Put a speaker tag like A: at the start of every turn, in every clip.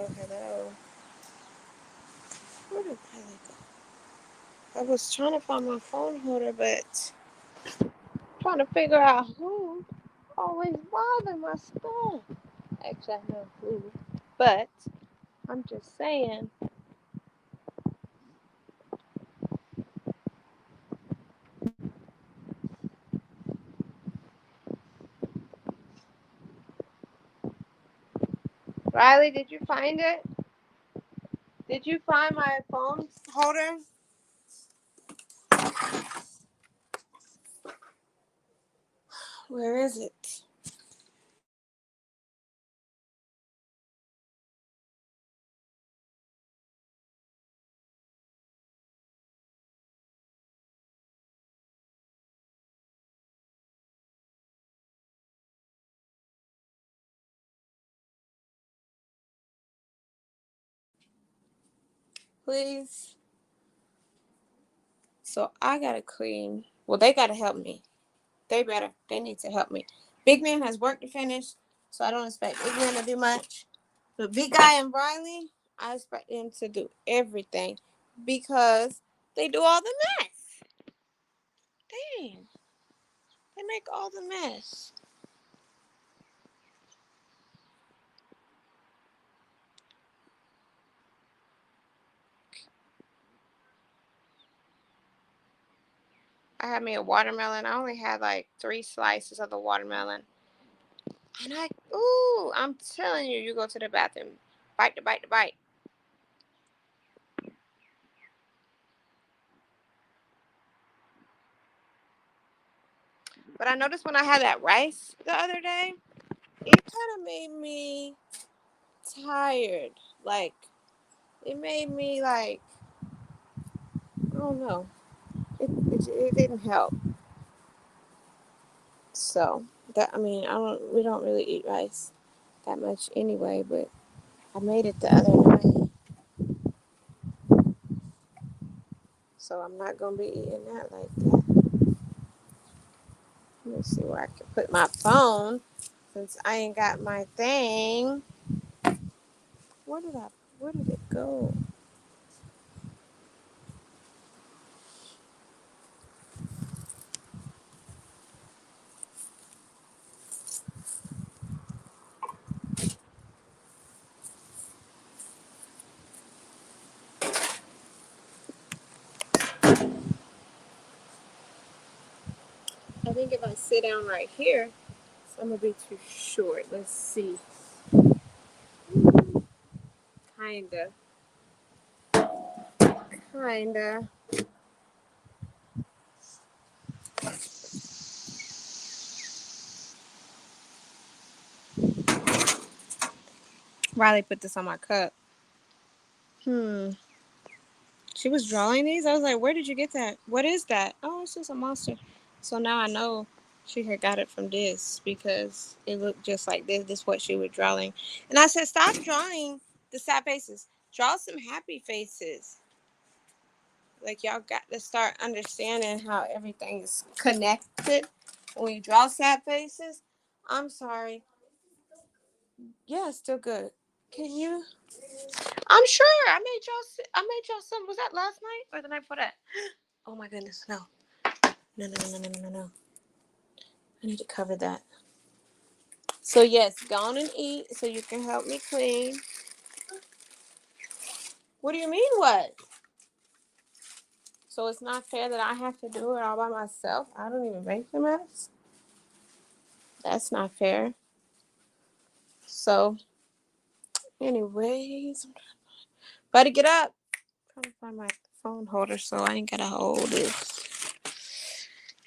A: hello. Where did Riley go? I was trying to find my phone holder, but trying to figure out who always bother my stuff. Actually, I know who, but I'm just saying. Riley, did you find it? Did you find my phone holder? Where is it? Please. So I gotta clean. Well, they gotta help me. They better. They need to help me. Big Man has work to finish, so I don't expect Big Man to do much. But Big Guy and Riley, I expect them to do everything because they do all the mess. Dang. They make all the mess. I had me a watermelon. I only had like 3 slices of the watermelon. And I'm telling you, you go to the bathroom, bite to bite to bite. But I noticed when I had that rice the other day, it kind of made me tired. Like, it made me like, I don't know. It didn't help. So that, I mean, we don't really eat rice that much anyway, but I made it the other night. So I'm not gonna be eating that like that. Let me see where I can put my phone since I ain't got my thing. Where did I where did it go? I think if I sit down right here, I'm gonna be too short. Let's see. Kinda. Kinda. Riley put this on my cup. Hmm. She was drawing these. I was like, where did you get that? What is that? Oh, it's just a monster. So now I know she had got it from this because it looked just like this. This is what she was drawing. And I said, stop drawing the sad faces. Draw some happy faces. Like, y'all got to start understanding how everything is connected. When you draw sad faces, I'm sorry. Yeah, it's still good. Can you? I'm sure. I made y'all some. Was that last night or the night before that? Oh my goodness, no. No, no, no, no, no, no, no. I need to cover that. So yes, go on and eat so you can help me clean. What do you mean what? So it's not fair that I have to do it all by myself? I don't even make the mess? That's not fair. So, anyways, better get up. I'm trying to find my phone holder so I ain't gotta hold this.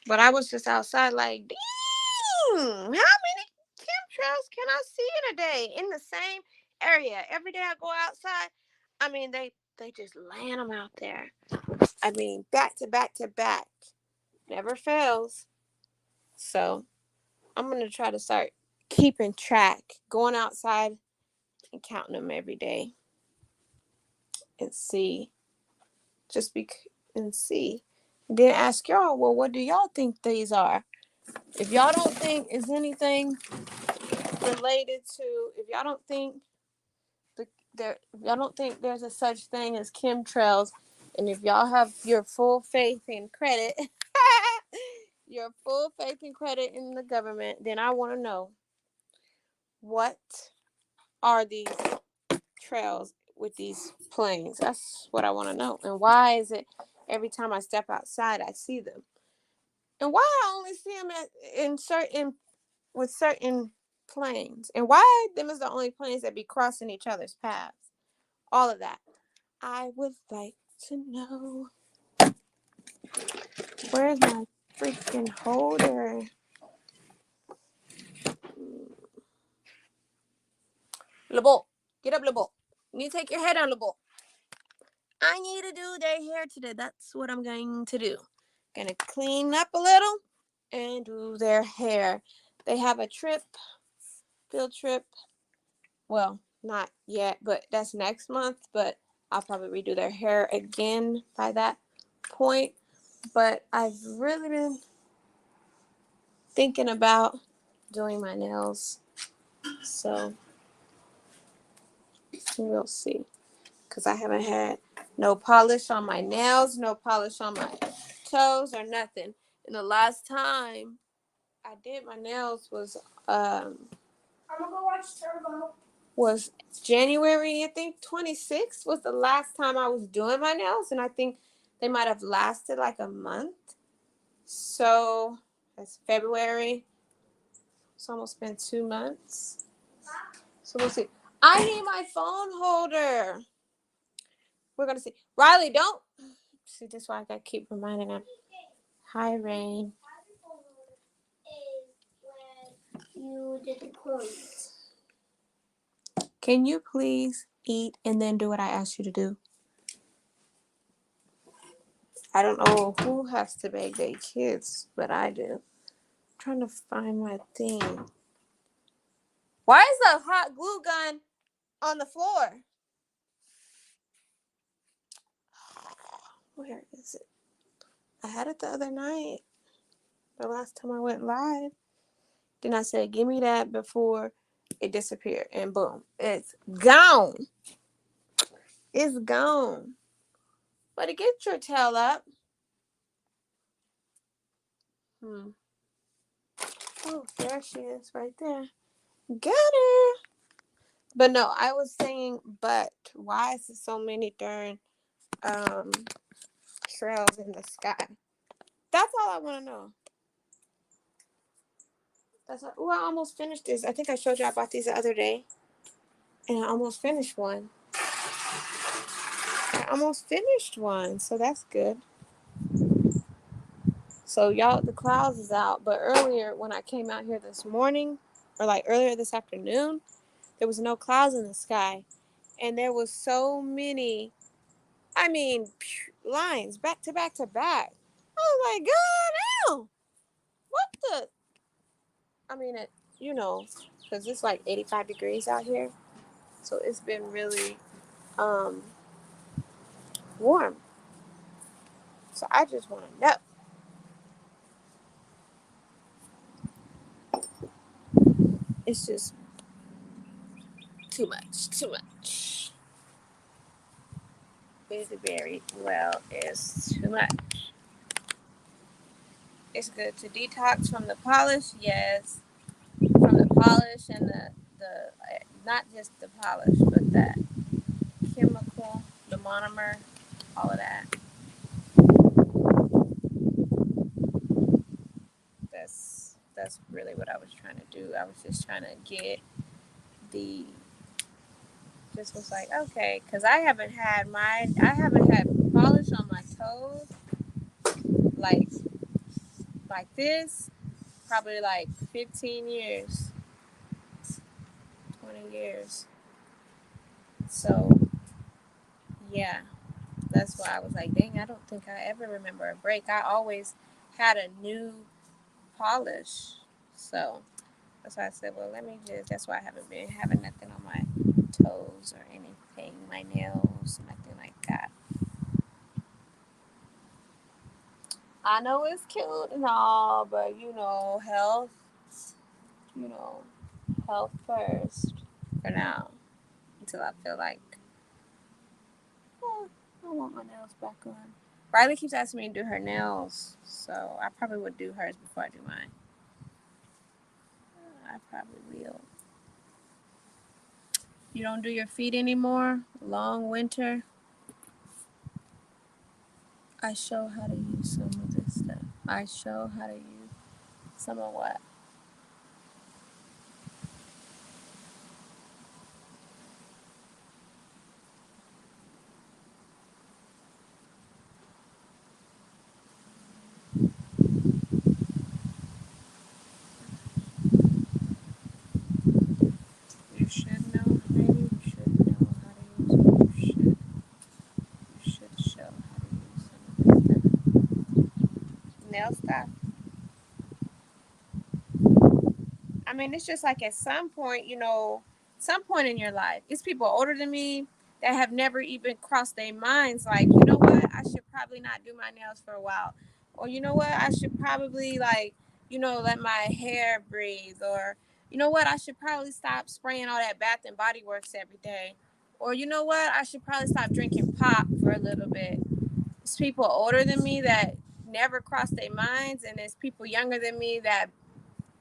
A: But I was just outside like, dang, how many chemtrails can I see in a day in the same area? Every day I go outside, I mean, they just land them out there. I mean, back to back to back. Never fails. So I'm going to try to start keeping track, going outside and counting them every day and see. Just be and see. And then ask y'all, well, what do y'all think these are? If y'all don't think is anything related to, if y'all don't think I don't think there's a such thing as chemtrails. And if y'all have your full faith and credit, your full faith and credit in the government, then I want to know, what are these trails with these planes? That's what I want to know. And why is it every time I step outside I see them? And why I only see them in certain with certain planes? And why them is the only planes that be crossing each other's paths? All of that I would like to know. Where's my freaking holder? LeBeau, get up, LeBeau. You need to take your head down, LeBeau. I need to do their hair today. That's what I'm going to do. Gonna clean up a little and do their hair. They have a field trip. Well, not yet, but that's next month. But I'll probably redo their hair again by that point. But I've really been thinking about doing my nails. So we'll see. Because I haven't had no polish on my nails, no polish on my toes or nothing. And the last time I did my nails was I'm gonna go watch Turbo. Was January, I think 26th was the last time I was doing my nails, and I think they might have lasted like a month. So that's February. It's almost been 2 months. So we'll see. I need my phone holder. We're gonna see. Riley, don't see. That's why I gotta keep reminding him. Hi, Rain. You did the clothes. Can you please eat and then do what I asked you to do? I don't know who has to beg their kids, but I do. I'm trying to find my thing. Why is the hot glue gun on the floor? Where is it? I had it the other night. The last time I went live. Then I said, give me that before it disappeared. And boom, it's gone. It's gone. But get your tail up. Oh, there she is right there. Got her. But no, I was saying, but why is there so many darn trails in the sky? That's all I want to know. That's all. Oh, I almost finished this. I think I showed you I bought these the other day. And I almost finished one. So that's good. So y'all, the clouds is out. But earlier when I came out here this morning, or like earlier this afternoon, there was no clouds in the sky. And there was so many, lines back to back to back. I was like, God, damn. What the? Because it's like 85 degrees out here. So it's been really warm. So I just want to know. It's just too much. It's very well. It's too much. It's good to detox from the polish, yes. From the polish and the not just the polish, but that chemical, the monomer, all of that. That's really what I was trying to do. I was just trying to get the just was like, okay, because I haven't had polish on my toes like this probably like 15 years, 20 years. So yeah, that's why I was like, dang, I don't think I ever remember a break. I always had a new polish. So that's why I said, well, that's why I haven't been having nothing on my toes or anything, my nails, nothing like that. I know it's cute and all, but health, health first for now. until I feel like, oh, I want my nails back on. Riley keeps asking me to do her nails, so I probably would do hers before I do mine. I probably will. You don't do your feet anymore? Long winter? I show how to use some of this stuff. I show how to use some of what? You should know, maybe you should know how to use it. You should show how to use some of this stuff. Nail stuff. I mean, it's just like at some point, some point in your life, it's people older than me that have never even crossed their minds. Like, you know what? I should probably not do my nails for a while. Or, you know what? I should probably, like, let my hair breathe. Or, you know what? I should probably stop spraying all that Bath and Body Works every day. Or, you know what? I should probably stop drinking pop for a little bit. It's people older than me that never crossed their minds. And it's people younger than me that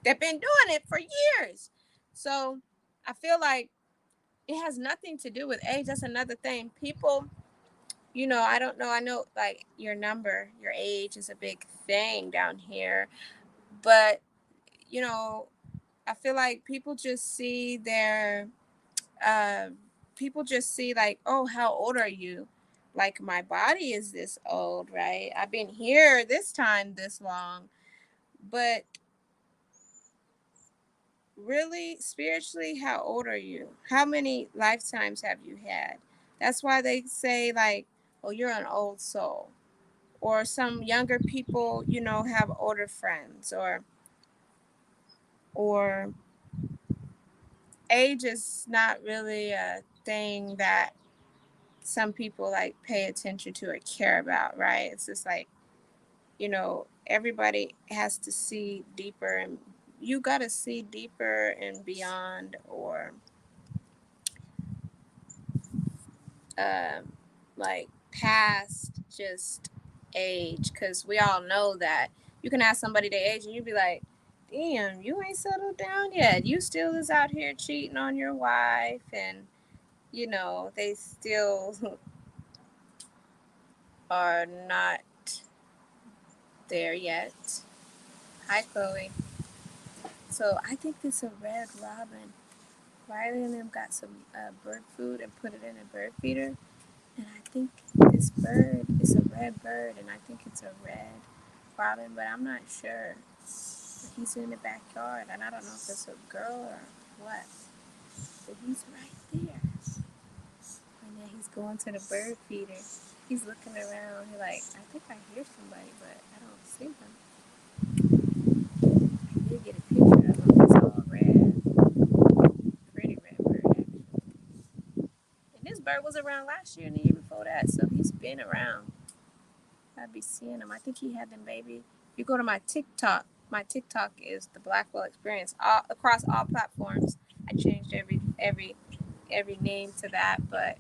A: they've been doing it for years. So I feel like it has nothing to do with age. That's another thing. People, I don't know. I know like your number, your age is a big thing down here. But, I feel like uh, people just see like, oh, how old are you? Like my body is this old, right? I've been here this time this long. But really, spiritually, how old are you? How many lifetimes have you had? That's why they say like, oh, you're an old soul. Or some younger people, have older friends, or age is not really a thing that some people like pay attention to or care about, right? It's just like, everybody has to see deeper, and you got to see deeper and beyond, or um, like past just age, because we all know that you can ask somebody their age and you be like, damn, you ain't settled down yet, you still is out here cheating on your wife, and they still are not there yet. Hi, Chloe. So I think this is a red robin. Riley and them got some bird food and put it in a bird feeder. And I think this bird is a red bird, and I think it's a red robin, but I'm not sure. But he's in the backyard, and I don't know if it's a girl or what. But he's right there. And then he's going to the bird feeder. He's looking around. He's like, I think I hear somebody, but I don't see them. I did get a picture of him. He's all red. Pretty red bird, actually. And this bird was around last year and the year before that, so he's been around. I'd be seeing him. I think he had them baby. You go to my TikTok. My TikTok is the Blackwell Experience. All across all platforms. I changed every name to that, but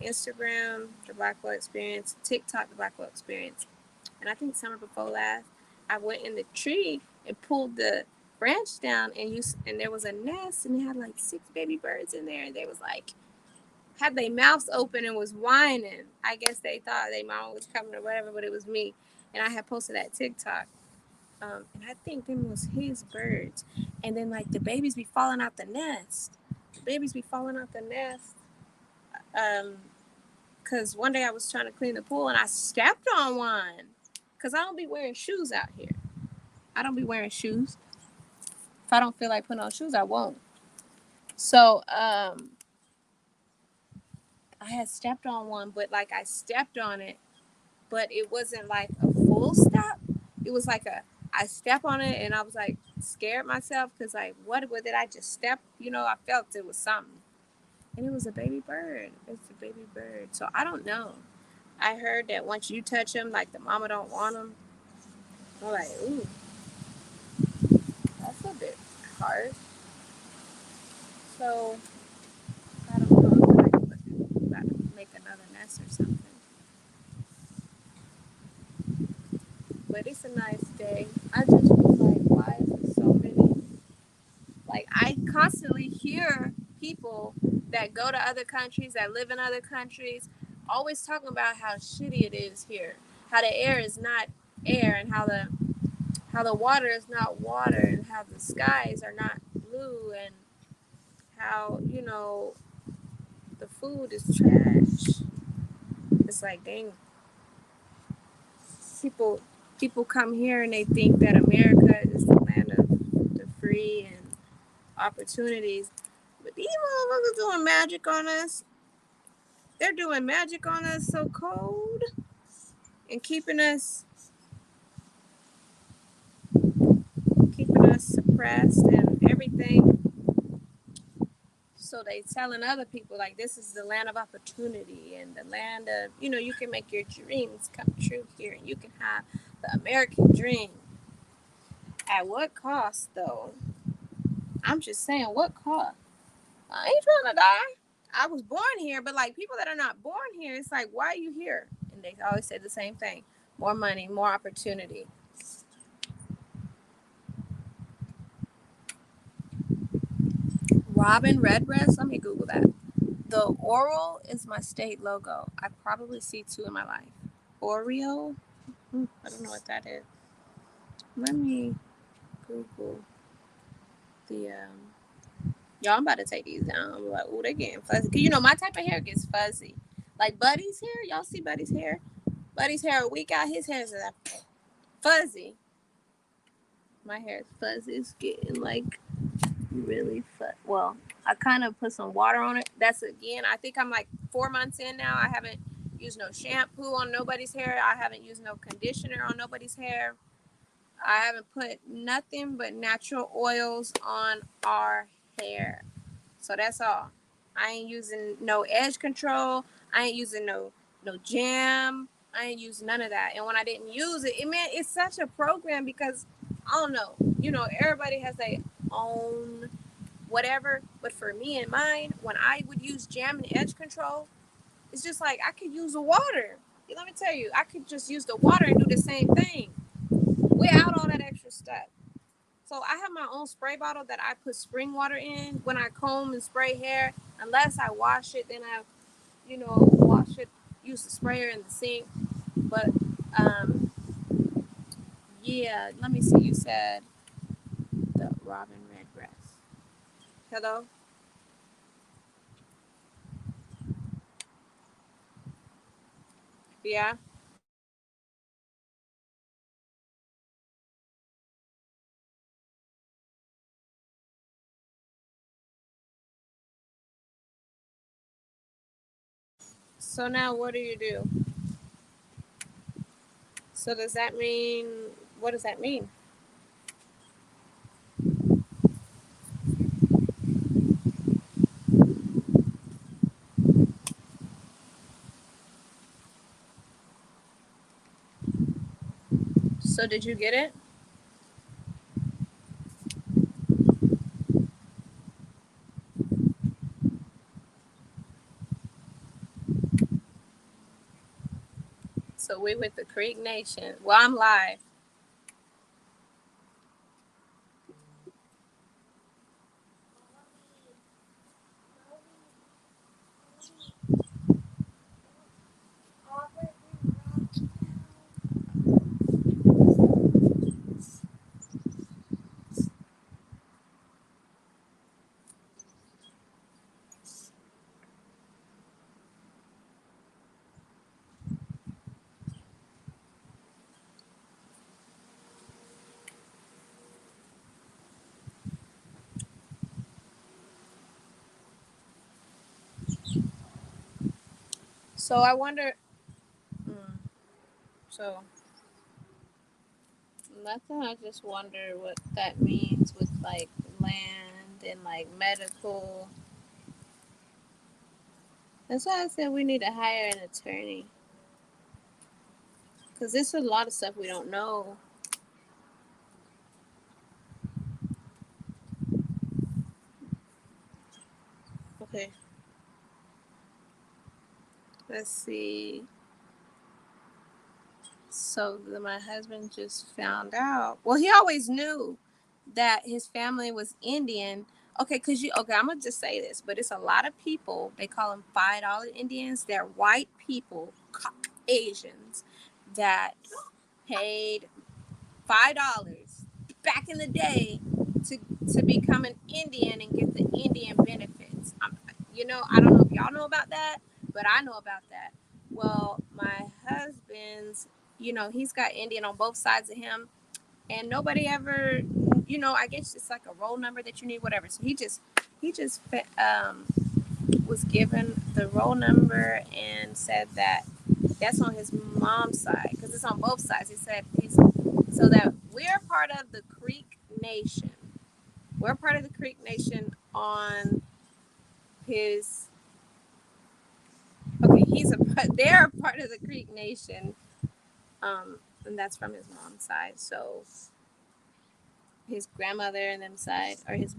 A: Instagram, the Blackwell Experience, TikTok, the Blackwell Experience, and I think summer before last, I went in the tree and pulled the branch down, and there was a nest, and it had like 6 baby birds in there, and they was like had their mouths open and was whining. I guess they thought their mama was coming or whatever, but it was me. And I had posted that TikTok. And I think them was his birds. And then like the babies be falling out the nest. The babies be falling out the nest. Cause one day I was trying to clean the pool and I stepped on one. Cause I don't be wearing shoes out here. I don't be wearing shoes. If I don't feel like putting on shoes, I won't. So I had stepped on one, but like I stepped on it, but it wasn't like a full step. It was like I step on it and I was like scared myself because like what did I just step? I felt it was something, and it was a baby bird. It's a baby bird. So I don't know. I heard that once you touch them, like the mama don't want them. I'm like, ooh, that's a bit harsh. So I gas or something. But it's a nice day. I just was like, why is there so many? Like, I constantly hear people that go to other countries, that live in other countries, always talking about how shitty it is here, how the air is not air, and how the water is not water, and how the skies are not blue, and how the food is trash. It's like, dang, people people come here and they think that America is the land of the free and opportunities, but these motherfuckers doing magic on us. They're doing magic on us so cold and keeping us suppressed and everything. So they telling other people like this is the land of opportunity and the land of you can make your dreams come true here and you can have the American dream. At what cost though? I'm just saying, what cost? I ain't trying to die. I was born here, but like people that are not born here, it's like, why are you here? And they always say the same thing: more money, more opportunity. Robin Redbreast. Let me Google that. The Oral is my state logo. I probably see two in my life. Oreo. I don't know what that is. Let me Google the. Y'all, I'm about to take these down. I'm like, oh, they're getting fuzzy. Cause my type of hair gets fuzzy. Like Buddy's hair. Y'all see Buddy's hair? Buddy's hair a week out. His hair is like fuzzy. My hair is fuzzy. It's getting like really fuzzy. Well, I kind of put some water on it. That's again. I think I'm like 4 months in now. I haven't used no shampoo on nobody's hair. I haven't used no conditioner on nobody's hair. I haven't put nothing but natural oils on our hair. So that's all. I ain't using no edge control. I ain't using no jam. I ain't using none of that. And when I didn't use it, it's such a program because I don't know. Everybody has their own whatever. But for me and mine, when I would use jam and edge control, it's just like I could use the water. Let me tell you, I could just use the water and do the same thing without all that extra stuff. So I have my own spray bottle that I put spring water in when I comb and spray hair. Unless I wash it, then I, wash it, use the sprayer in the sink. But um, yeah, let me see. You said the Robin Redbreast. Hello? Yeah. So now what do you do? So does that mean, what does that mean? So did you get it? So we with the Creek Nation. Well, I'm live. So I wonder. Mm, so nothing. I just wonder what that means with like land and like medical. That's why I said we need to hire an attorney because there's a lot of stuff we don't know. Okay, Let's see. So my husband just found out. Well, he always knew that his family was Indian. Okay, I'm gonna just say this, but it's a lot of people. They call them $5 Indians. They're white people, Asians, that paid $5 back in the day to become an Indian and get the Indian benefits. I don't know if y'all know about that, but I know about that. Well, my husband's, he's got Indian on both sides of him, and nobody ever, I guess it's like a roll number that you need, whatever. So he just was given the roll number and said that that's on his mom's side because it's on both sides. He said so that we're part of the Creek Nation. We're part of the Creek Nation on his. Okay, they're part of the Creek Nation, and that's from his mom's side. So his grandmother and them side, or his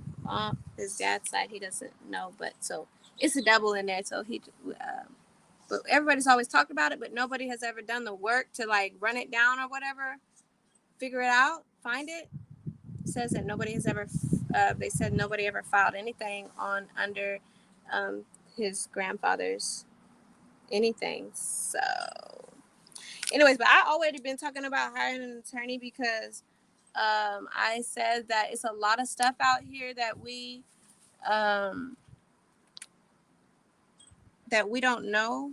A: dad's side, he doesn't know. But so it's a double in there. So but everybody's always talked about it, but nobody has ever done the work to like run it down or whatever, figure it out, find it. It says that nobody has ever. They said nobody ever filed anything on under his grandfather's anything. So, anyways, but I already been talking about hiring an attorney because I said that it's a lot of stuff out here that we don't know.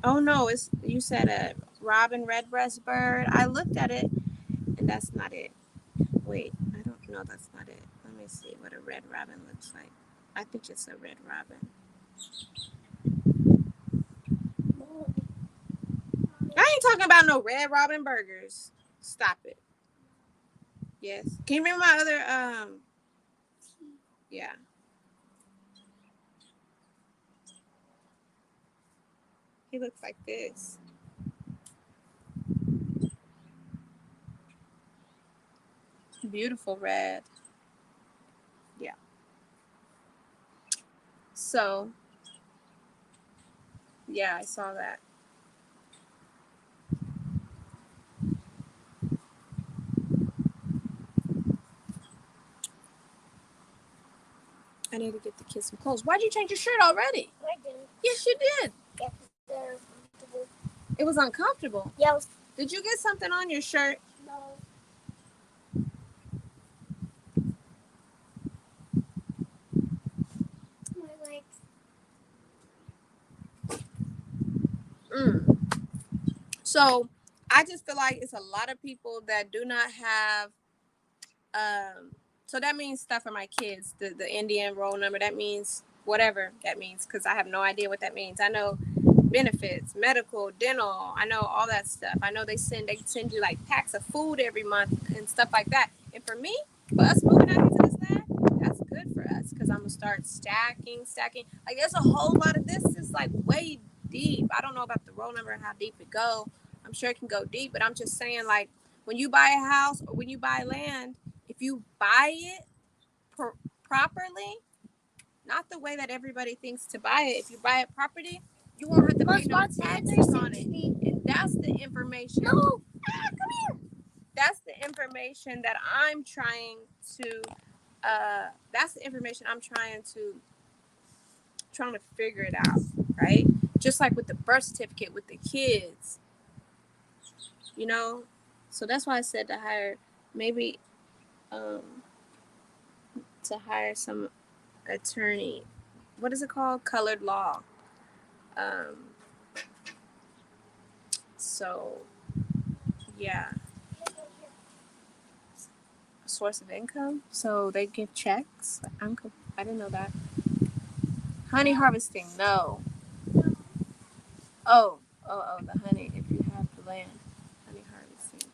A: Oh no, you said a robin redbreast bird. I looked at it, and that's not it. Wait, I don't know. That's not it. Let me see what a red robin looks like. I think it's a red robin. I ain't talking about no red robin burgers. Stop it. Yes. Can you remember my other yeah. He looks like this. Beautiful red. Yeah. So, yeah, I saw that. I need to get the kids some clothes. Why'd you change your shirt already? I didn't. Yes, you did. Yeah, they're uncomfortable. It was uncomfortable? Yeah. Did you get something on your shirt? No. My legs. So I just feel like it's a lot of people that do not have so that means stuff for my kids, the Indian roll number. That means whatever that means, because I have no idea what that means. I know benefits, medical, dental. I know all that stuff. I know they send you like packs of food every month and stuff like that. And for me, for us moving out into this land, that's good for us because I'm gonna start stacking. Like there's a whole lot of this. Is like way deep. I don't know about the roll number and how deep it go. I'm sure it can go deep, but I'm just saying like when you buy a house or when you buy land, if you buy it properly, not the way that everybody thinks to buy it. If you buy it properly, you won't have to pay no taxes on it. And that's the information. No, come here. That's the information that I'm trying to. That's the information I'm trying to figure it out, right? Just like with the birth certificate with the kids, you know. So that's why I said to hire maybe to hire some attorney. What is it called? Colored law. Um, so yeah, source of income. So they give checks. I didn't know that. Honey harvesting. No. The honey. If you have the land, honey harvesting.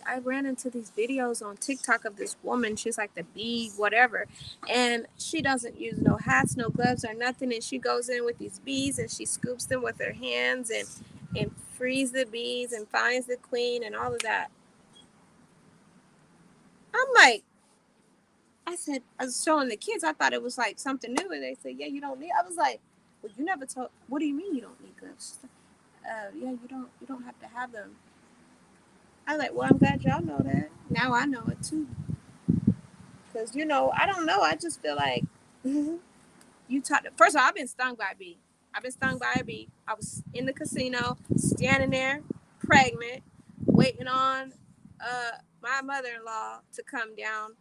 A: I ran into these videos on TikTok of this woman. She's like the bee, whatever, and she doesn't use no hats, no gloves, or nothing. And she goes in with these bees and she scoops them with her hands and frees the bees and finds the queen and all of that. I'm like, I was showing the kids. I thought it was like something new, and they said, "Yeah, you don't need." I was like, Well, you never told. What do you mean you don't need gloves? Yeah, you don't have to have them. I was like, well, I'm glad y'all know that. Now I know it too. Cause I don't know. I just feel like you talked. First of all, I've been stung by a bee. I've been stung by a bee. I was in the casino, standing there, pregnant, waiting on my mother-in-law to come down,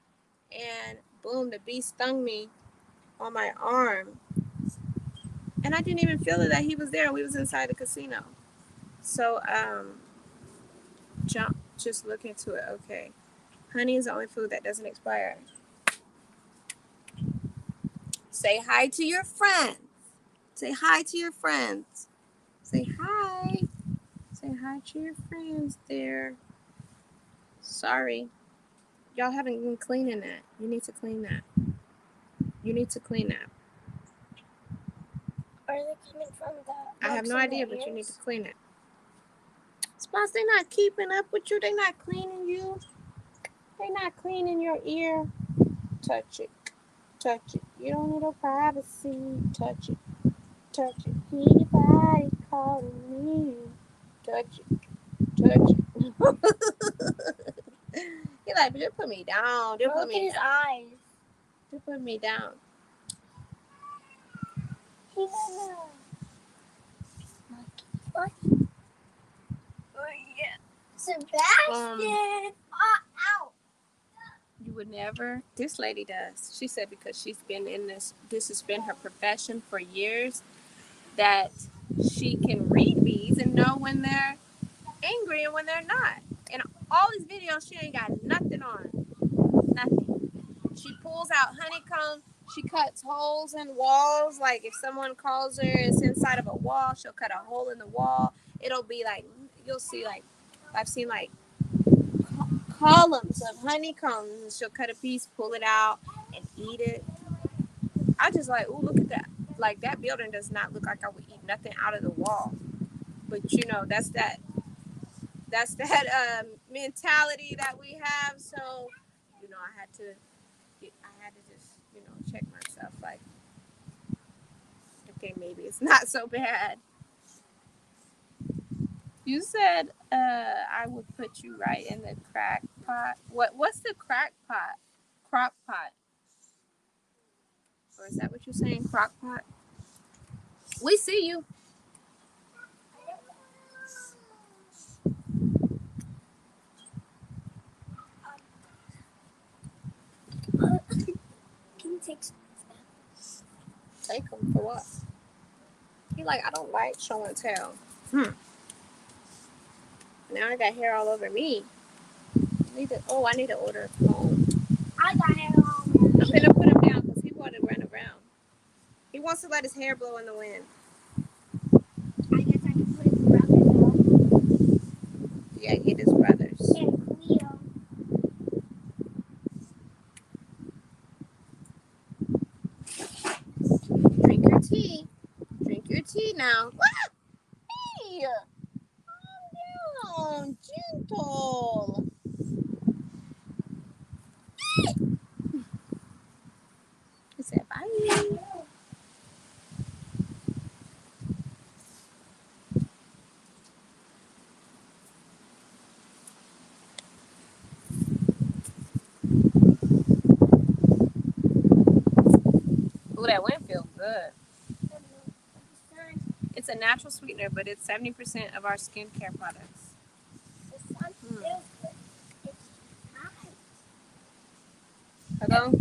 A: and boom, the bee stung me on my arm, and I didn't even feel it that he was there. We was inside the casino. So just look into it. Okay, honey is the only food that doesn't expire. Say hi to your friends. Say hi to your friends. Say hi. Say hi to your friends there. Sorry. Y'all haven't been cleaning that. You need to clean that. You need to clean that.
B: Are they coming from the
A: I have no idea, but you need to clean it. Spots, they not keeping up with you. They not cleaning you. They not cleaning your ear. Touch it. Touch it. You don't need no privacy. Touch it. Touch it. Anybody calling me? Touch it. Touch it. He like, just put me down. Just put me down.
B: Look at his eyes.
A: Just put me down.
B: He's gonna. What? Oh yeah. Sebastian. Ow.
A: You would never. This lady does. She said because she's been in this. This has been her profession for years. That she can read bees and know when they're angry and when they're not. And all these videos, she ain't got nothing on. Nothing. She pulls out honeycomb. She cuts holes in walls. Like if someone calls her, it's inside of a wall. She'll cut a hole in the wall. It'll be like you'll see like I've seen like columns of honeycombs. She'll cut a piece, pull it out, and eat it. I just like, oh, look at that. Like that building does not look like I would eat nothing out of the wall. But that's that mentality that we have. So, I had to just check myself. Like, okay, maybe it's not so bad. You said I would put you right in the crack pot. What's the crack pot? Crock pot. Or is that what you're saying? Crock pot? We see you.
B: Can you take some?
A: Take them for what? He like, I don't like show and tell. Now I got hair all over me. I need to order a comb.
B: I got hair all over me.
A: I'm gonna put him down because he want to run around. He wants to let his hair blow in the wind.
B: I guess I can put his brothers on.
A: Yeah, get his brothers.
B: And Cleo.
A: Drink your tea. Drink your tea now. Hey! Calm down. Gentle. He said bye. Ooh, that wind feels good. It's a natural sweetener, but it's 70% of our skincare products.
B: The sun feels good. It's hot.
A: Hello?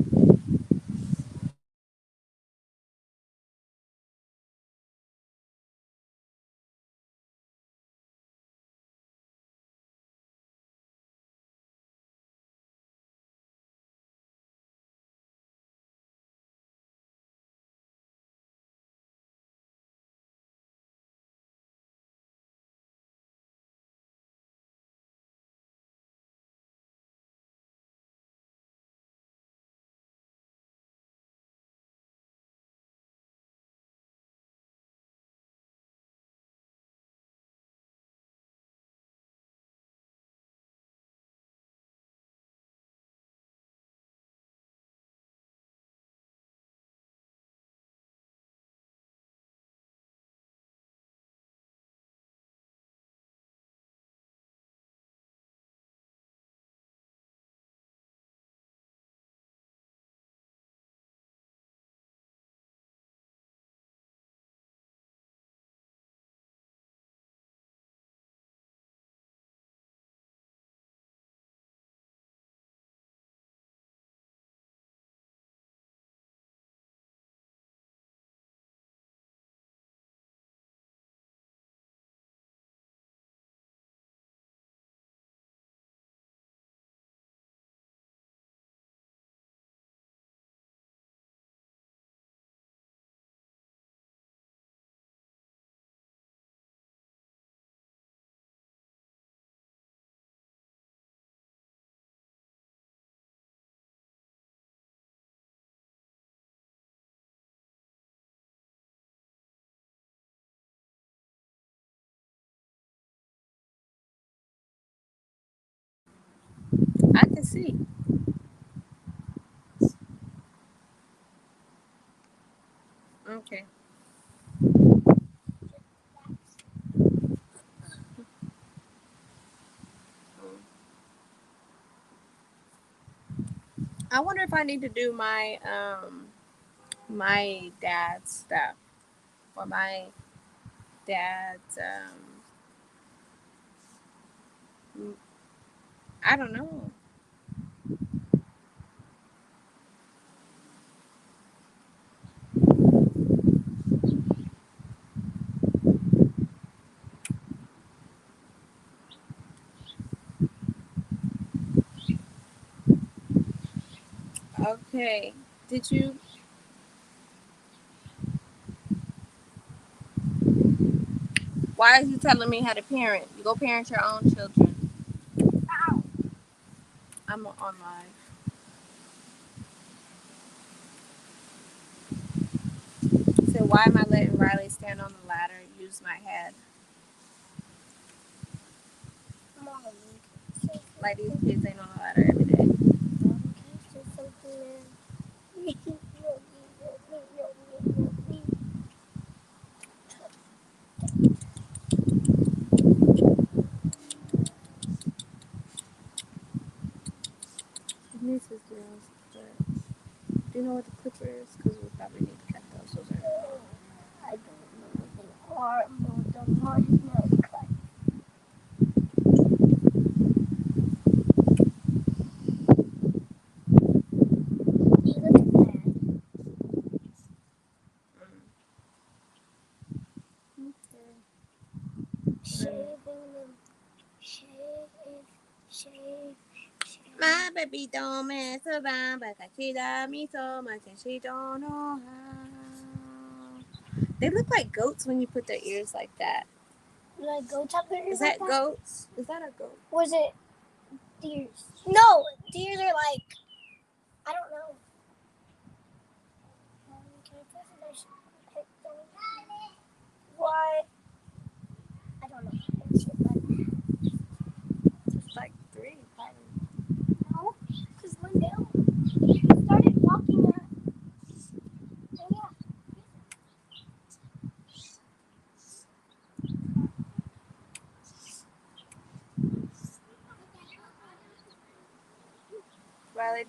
A: I can see. Okay. I wonder if I need to do my dad's stuff or my dad's I don't know. Okay. Did you Why are you telling me how to parent? You go parent your own children.
B: Ow.
A: I'm on live. So why am I letting Riley stand on the ladder and use my head?
B: Mom, can you say
A: Like these
B: something?
A: kids ain't on the ladder every day.
B: Mom, can you say something, man?
A: His nieces girls, but do you know what the clipper is? Because we probably need to cut those. Those are
B: I don't know what they are, but the one is not cut. You look at that. Shaving them. Shave, shave, shave.
A: my baby don't mess around, but she loves me so much and she don't know how. They look like goats when you put their ears like that.
B: Like goats have their ears
A: Is that
B: like
A: goats? Is that a goat?
B: Was it deers? No, deers are like, I don't know. Can I press it? I should pick them. What? I don't know.
A: It's like 3, probably.
B: No, because Lindell started walking at. Oh, yeah.
A: Riley,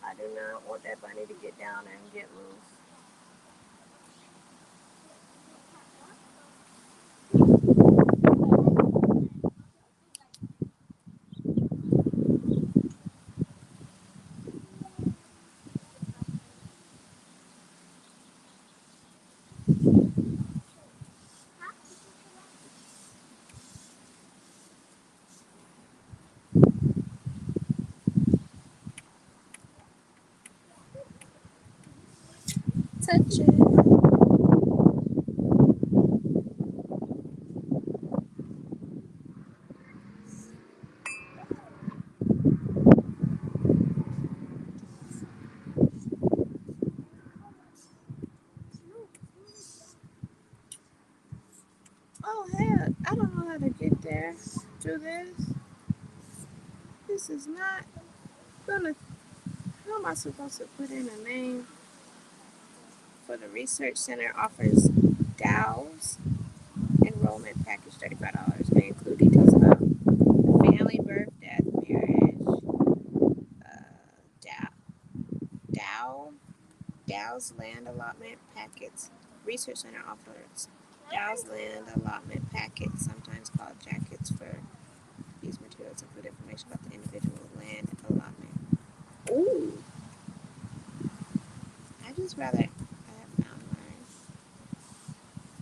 A: I do not want that bunny to get down and get loose. Touch it. Oh, hell. I don't know how to get there. Do this. This is not gonna. How am I supposed to put in a name? For the Research Center offers DAO's enrollment package $35. May include details about family, birth, death, marriage, Dow, Dow, Dow's land allotment packets. Research Center offers Dow's land allotment packets, sometimes called jackets. For these materials include information about the individual land allotment. Ooh, I just rather I have found mine.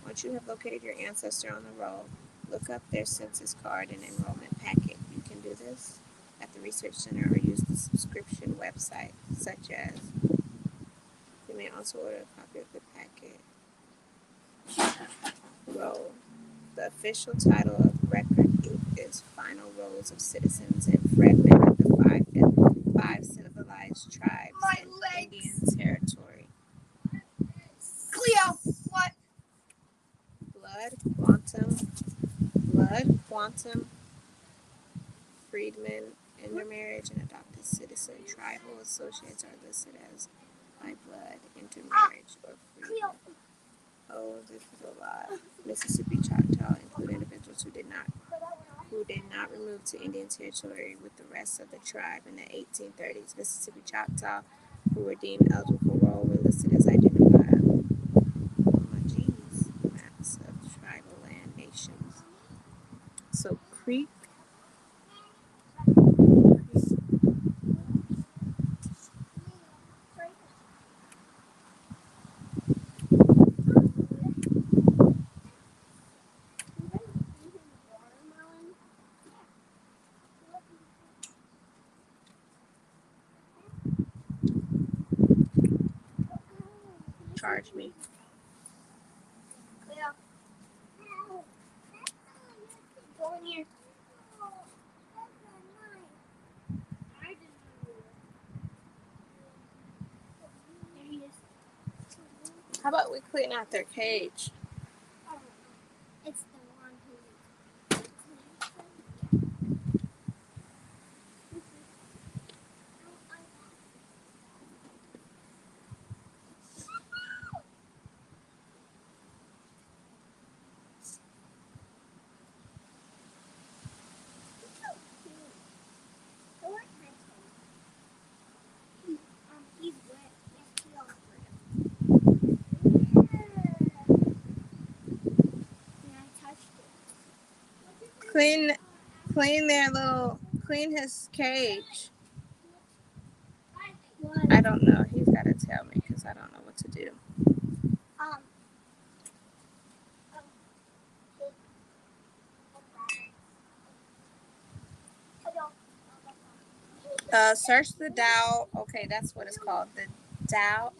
A: Once you have located your ancestor on the roll, look up their census card and enrollment packet. You can do this at the Research Center or use the subscription website, such as you may also order a copy of the packet. Roll. The official title of record group is Final Rolls of Citizens and Fragment of the five civilized tribes in Indian Territory.
B: Cleo, what?
A: Blood, Quantum, Friedman, Intermarriage and adopted citizen. Tribal associates are listed as by blood, intermarriage, or free. Oh, this is a lot. Mississippi Choctaw include individuals who did not remove to Indian Territory with the rest of the tribe in the 1830s. Mississippi Choctaw, who were deemed eligible for roll, were listed as identifiable. Oh my geez. Maps of tribal land nations. So Creek. Charge me.
B: Yeah. Go in here. There he is.
A: How about we clean out their cage?
B: It's the one who. He's wet. Yes, he on and I touched it.
A: Clean his cage.
B: What?
A: I don't know. He's got to tell me because I don't know what to do.
B: Um.
A: Search the Dow. Okay, that's what it's called. The Dow.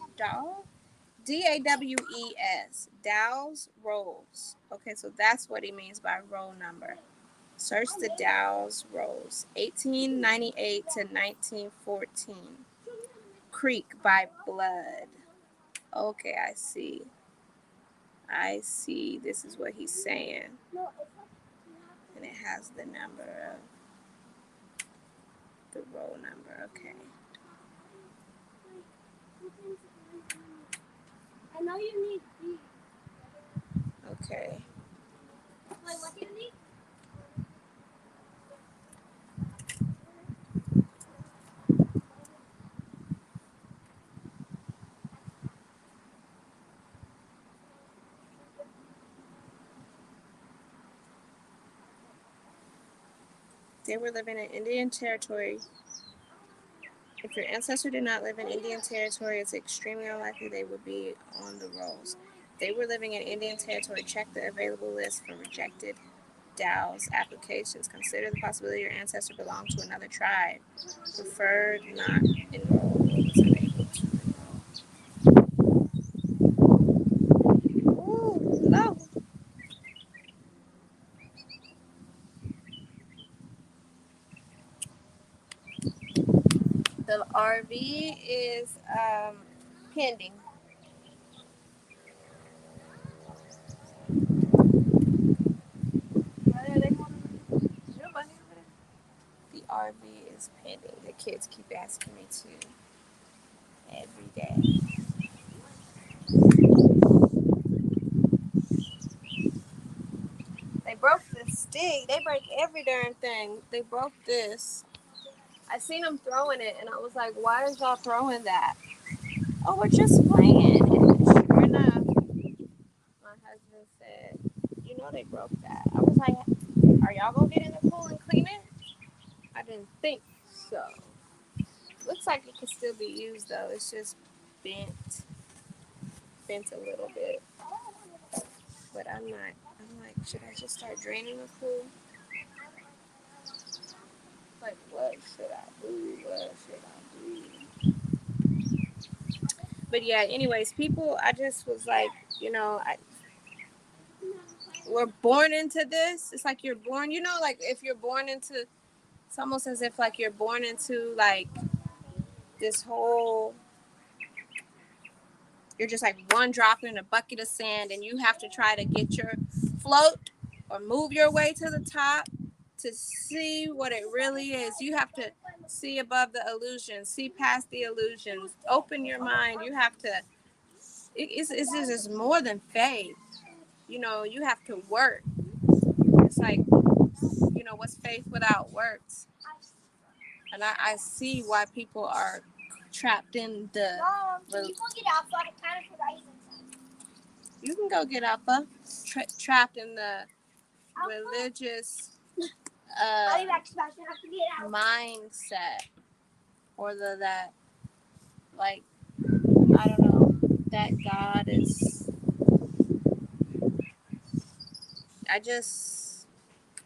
A: DAWES. Dow's rolls. Okay, so that's what he means by roll number. Search the Dow's rolls. 1898 to 1914. Creek by blood. Okay, I see. This is what he's saying. And it has the number of the roll number. Okay.
B: I know you need these.
A: Okay.
B: Wait, what do you need?
A: They were living in Indian Territory. If your ancestor did not live in Indian Territory, it's extremely unlikely they would be on the rolls. If they were living in Indian Territory, check the available list for rejected Dow's applications. Consider the possibility your ancestor belonged to another tribe, preferred not enrolled, or was unable to enroll. Ooh, low. The RV is pending. The RV is pending. The kids keep asking me to every day. They broke the stick. They break every darn thing. They broke this. I seen them throwing it, and I was like, "Why is y'all throwing that?" Oh, we're just playing. And sure enough, my husband said, "You know they broke that." I was like, "Are y'all gonna get in the pool and clean it?" I didn't think so. Looks like it could still be used though. It's just bent a little bit. But I'm not. I'm like, should I just start draining the pool? Like, what should I do? What should I do? But yeah, anyways, people, I just was like, we're born into this. It's like you're born, like if you're born into, it's almost as if like you're born into like this whole, you're just like one drop in a bucket of sand and you have to try to get your float or move your way to the top. to see what it really is. You have to see above the illusion, see past the illusions, open your mind. You have to, it's more than faith. You know, you have to work. It's like, you know, what's faith without works? And I see why people are trapped in the.
B: Mom, can you go get out so I can kind of put inside?
A: You can go get Alpha. Trapped in the religious
B: I'll be back, Sebastian. I have to get out.
A: mindset, or that, like, I don't know, that God is. I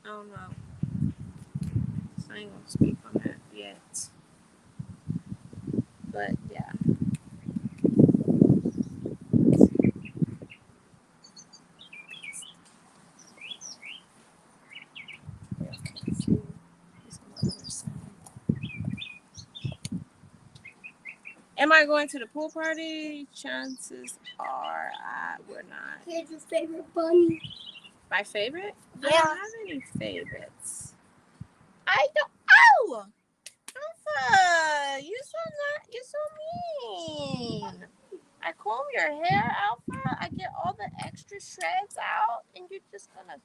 A: don't know. I ain't gonna speak on that yet. But yeah. Am I going to the pool party? Chances are I would not.
B: Here's his favorite bunny.
A: My favorite?
B: Yeah.
A: I don't have any favorites. I don't. Oh! Alpha! You're so mean. I comb your hair, Alpha. I get all the extra shreds out, and you're just gonna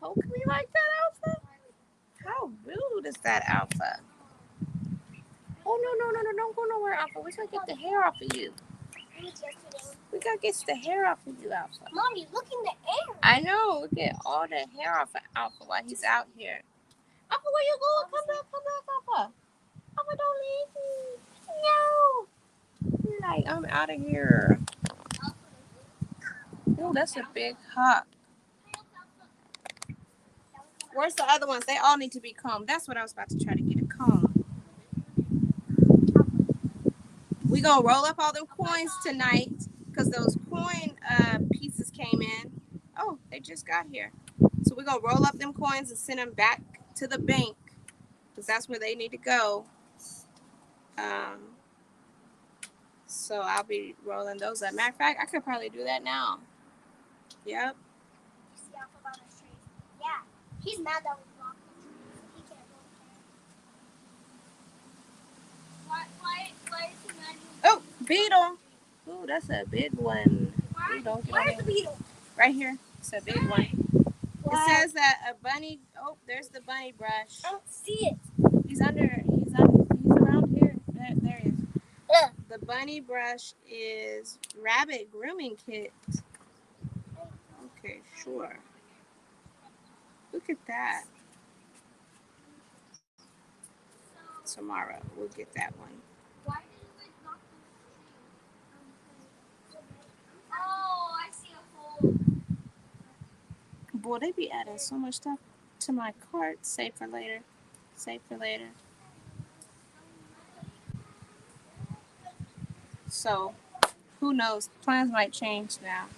A: poke me like that, Alpha? How rude is that, Alpha? Oh, no, don't go nowhere, Alpha. We're gonna get the hair off of you. We gotta get the hair off of you, Alpha.
B: Mommy, look in the air.
A: I know. We get all the hair off of Alpha while he's out here. Alpha, where you going? Come back, Alpha. Alpha, don't leave me. No. You're like, I'm out of here. Oh, that's a big hawk. Where's the other ones? They all need to be combed. That's what I was about to try to get a comb. We gonna roll up all them coins tonight because those coin pieces came in. Oh, they just got here. So we're gonna roll up them coins and send them back to the bank because that's where they need to go. So I'll be rolling those up. Matter of fact, I could probably do that now. Yep.
B: You see Alpha on the tree? Yeah. He's mad that we blocked the tree. He can't go there. Why is he mad?
A: Oh, beetle. Ooh, that's a big one.
B: Where's the beetle?
A: Right here. It's a big one. It says that a bunny. Oh, there's the bunny brush.
B: I don't see it.
A: He's around here. There he is. The bunny brush is rabbit grooming kit. Okay, sure. Look at that. Tomorrow we'll get that one.
B: Why did we knock the tree? Oh, I see a hole.
A: Boy, they be adding so much stuff to my cart. Save for later. So, who knows? Plans might change now.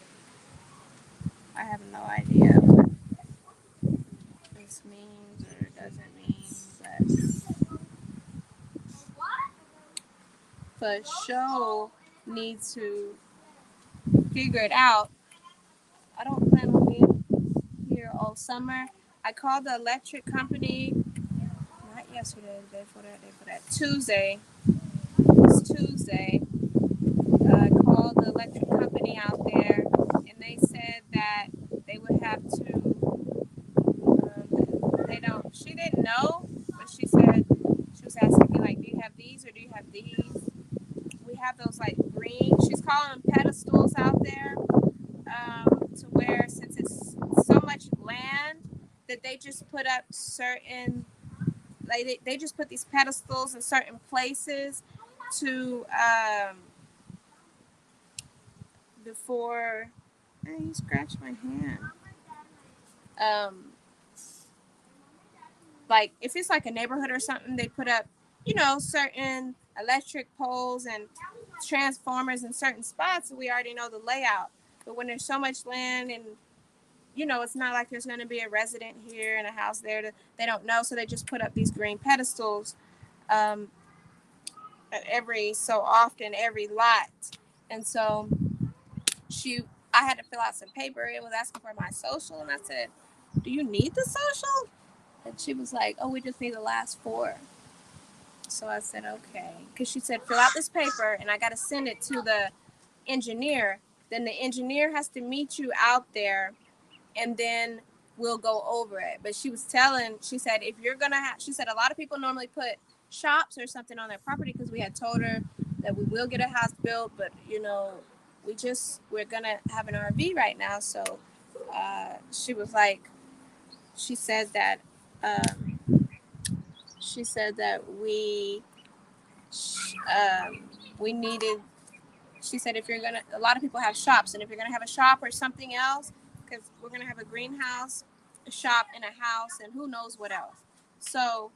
A: I have no idea what this means or doesn't mean, but for sure need to figure it out. I don't plan on being here all summer. I called the electric company, not yesterday, the day for that, Tuesday. It's Tuesday. I called the electric company out there, and they said that they would have to, she didn't know, but she said, she was asking me, like, do you have these or do you have these? We have those, like, green, she's calling them pedestals out there, to where, since it's so much land, that they just put up certain, like, they just put these pedestals in certain places to, before, hey, you scratched my hand. Like, if it's like a neighborhood or something, they put up, certain electric poles and transformers in certain spots, so we already know the layout. But when there's so much land and, it's not like there's going to be a resident here and a house there, they don't know, so they just put up these green pedestals every so often, every lot. And so I had to fill out some paper. It was asking for my social, and I said, do you need the social? And she was like, oh, we just need the last 4. So I said, okay. Because she said, fill out this paper, and I got to send it to the engineer. Then the engineer has to meet you out there, and then we'll go over it. But she said, if you're going to she said, a lot of people normally put shops or something on their property because we had told her that we will get a house built, but, we're going to have an RV right now. So she was like, she said that, um, we needed, she said, if you're gonna, a lot of people have shops, and if you're gonna have a shop or something else, because we're gonna have a greenhouse, a shop, and a house, and who knows what else. So,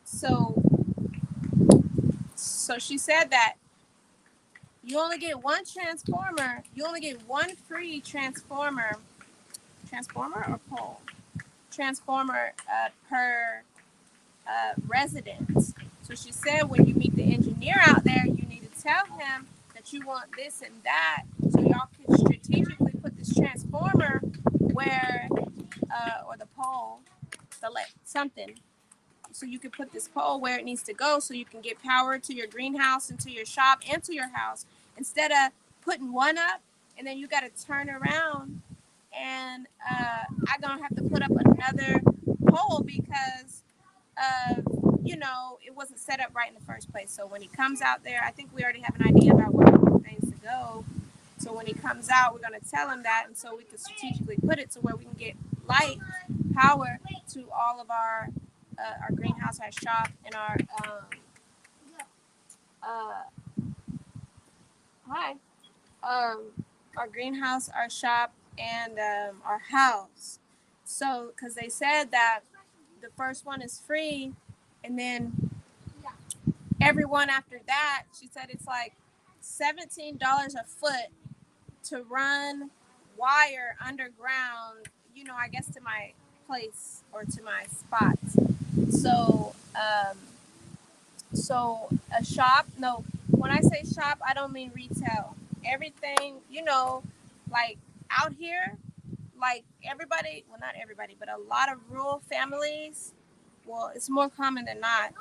A: so, so she said that you only get one transformer. You only get one free transformer or pole transformer per residence. So she said, when you meet the engineer out there, you need to tell him that you want this and that, so y'all can strategically put this transformer where, or the pole, something, so you can put this pole where it needs to go, so you can get power to your greenhouse and to your shop and to your house, instead of putting one up and then you got to turn around and I'm gonna have to put up another pole because it wasn't set up right in the first place. So when he comes out there, I think we already have an idea about where we want things to go. So when he comes out, we're going to tell him that, and so we can strategically put it to where we can get light, power to all of our greenhouse, our shop, and our greenhouse, our shop, and our house. So, because they said that the first one is free, and then everyone after that, she said it's like $17 a foot to run wire underground, I guess to my place or to my spots. So, so a shop, no, when I say shop, I don't mean retail. Everything, like out here, like everybody, well, not everybody, but a lot of rural families, well, it's more common than not,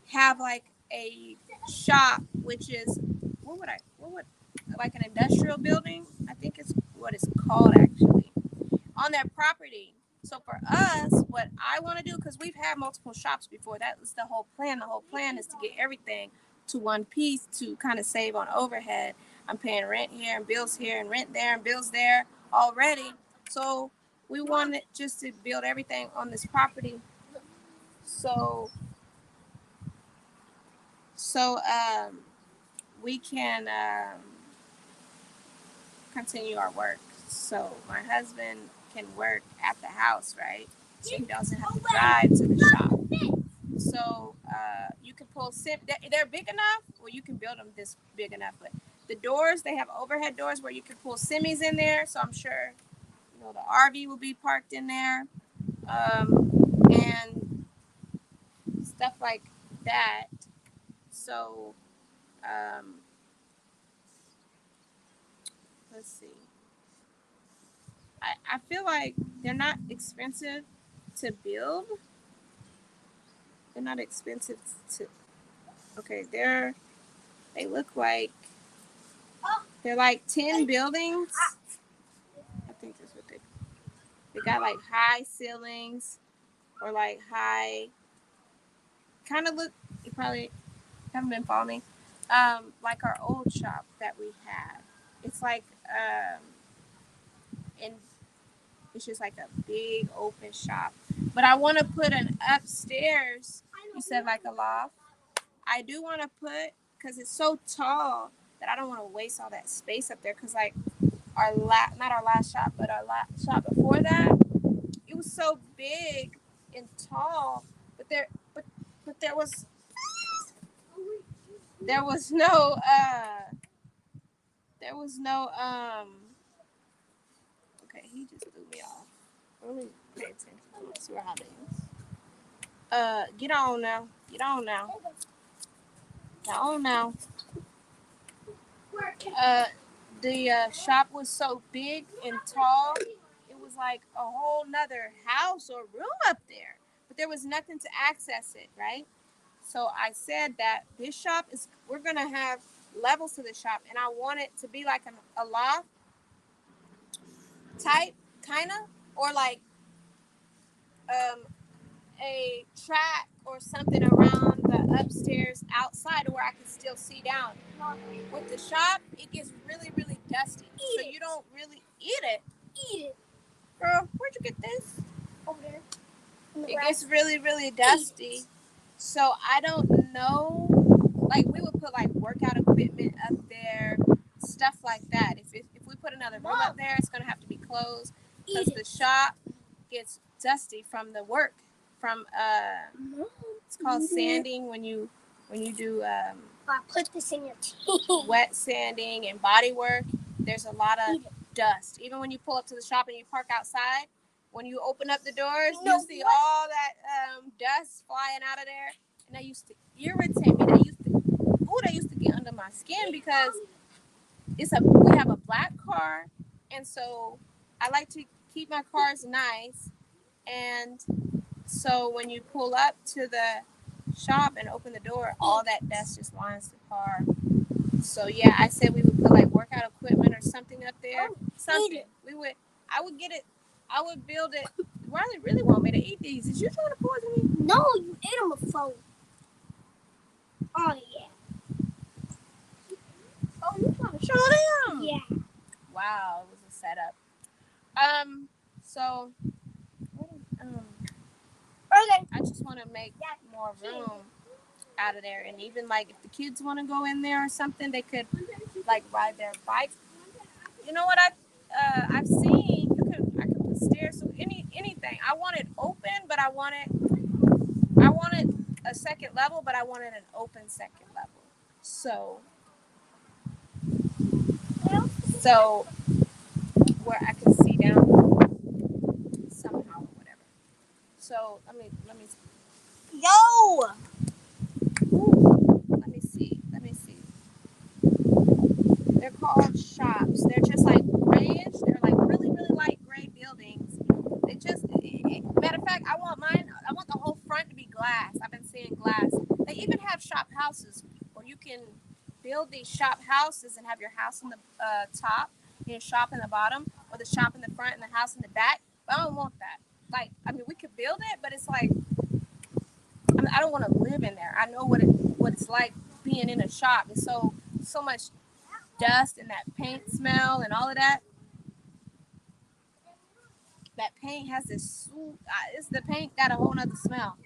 A: have like a shop, which is, like an industrial building, I think it's what it's called actually, on their property. So for us, what I want to do, because we've had multiple shops before, that was the whole plan. The whole plan is to get everything to one piece to kind of save on overhead. I'm paying rent here and bills here and rent there and bills there already. So we wanted just to build everything on this property. So we can continue our work. So my husband can work at the house, right? So he doesn't have to drive to the shop. So you can pull they're big enough, or you can build them this big enough. But the doors, they have overhead doors where you can pull semis in there. So I'm sure the RV will be parked in there, and stuff like that. So let's see. I feel like they're not expensive to build. They're not expensive to. Okay, they look like they're like 10 buildings. I think that's what they got, like high ceilings, or like high. Kind of look. You probably haven't been following me. Like our old shop that we had. It's like and it's just like a big open shop. But I want to put an upstairs. You said like a loft. I do want to put, because it's so tall that I don't want to waste all that space up there. Because like not our last shop, but our shop before that, it was so big and tall, but there was no okay, he just threw me off. Let me pay attention to my surroundings. Get on now. Get on now. Get on now. The shop was so big and tall. It was like a whole nother house or room up there, but there was nothing to access it, right? So I said that this shop we're going to have levels to the shop, and I want it to be like a loft type, kind of, or like um, a track or something around the upstairs outside where I can still see down. With the shop, it gets really, really dusty. So you don't really eat it.
B: Eat it.
A: Girl, where'd you get this?
B: Over there.
A: It gets really, really dusty. So I don't know. Like, we would put like workout equipment up there, stuff like that. If we put another room up there, it's gonna have to be closed because the shop gets dusty from the work. From it's called sanding when you do
B: I put this in your teeth.
A: wet sanding and body work. There's a lot of dust. Even when you pull up to the shop and you park outside, when you open up the doors, you see all that dust flying out of there. And that used to irritate me. That used to get under my skin because we have a black car, and so I like to keep my cars nice. And so when you pull up to the shop and open the door, all that dust just lines the car. So yeah, I said we would put like workout equipment or something up there. Something. I would get it. I would build it. Riley really want me to eat these. Is you trying to poison me?
B: No, you ate them before. Oh yeah.
A: Oh, you trying to show them?
B: Yeah.
A: Wow, it was a setup. So
B: Okay.
A: I just want to make more room out of there, and even like if the kids want to go in there or something, they could like ride their bikes. You know what I've seen? I could put stairs, so anything. I want it open, but I wanted a second level, but I wanted an open second level. So where I can see down somehow or whatever. So let me.
B: Yo.
A: Ooh, let me see. They're called shops. They're just like grayish. They're like really, really light gray buildings. Matter of fact, I want the whole front to be glass. I've been seeing glass. They even have shop houses where you can build these shop houses and have your house in the top, your shop in the bottom, or the shop in the front and the house in the back. But I don't want that. Like, I mean, we could build it, but it's like, I don't want to live in there. I know what it's like being in a shop. It's so much dust and that paint smell and all of that. That paint has this. The paint got a whole nother smell.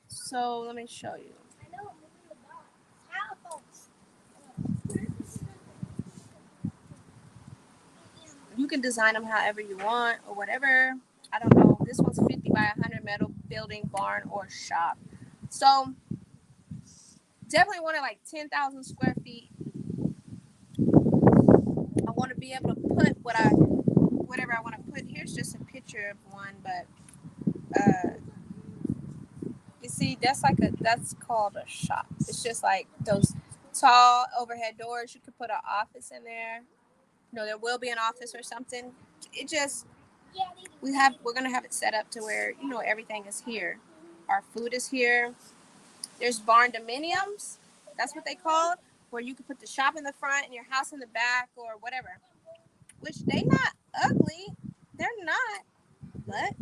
A: So let me show you. You can design them however you want or whatever. I don't know. This one's 50 by 100 metal building, barn, or shop. So definitely wanted like 10,000 square feet. I want to be able to put whatever I want to put. Here's just a picture of one, but you see, that's called a shop. It's just like those tall overhead doors. You could put an office in there. There will be an office or something. It just we're gonna have it set up to where everything is here. Our food is here. There's barn dominiums. That's what they call it, where you can put the shop in the front and your house in the back or whatever. Which they not ugly. They're not. But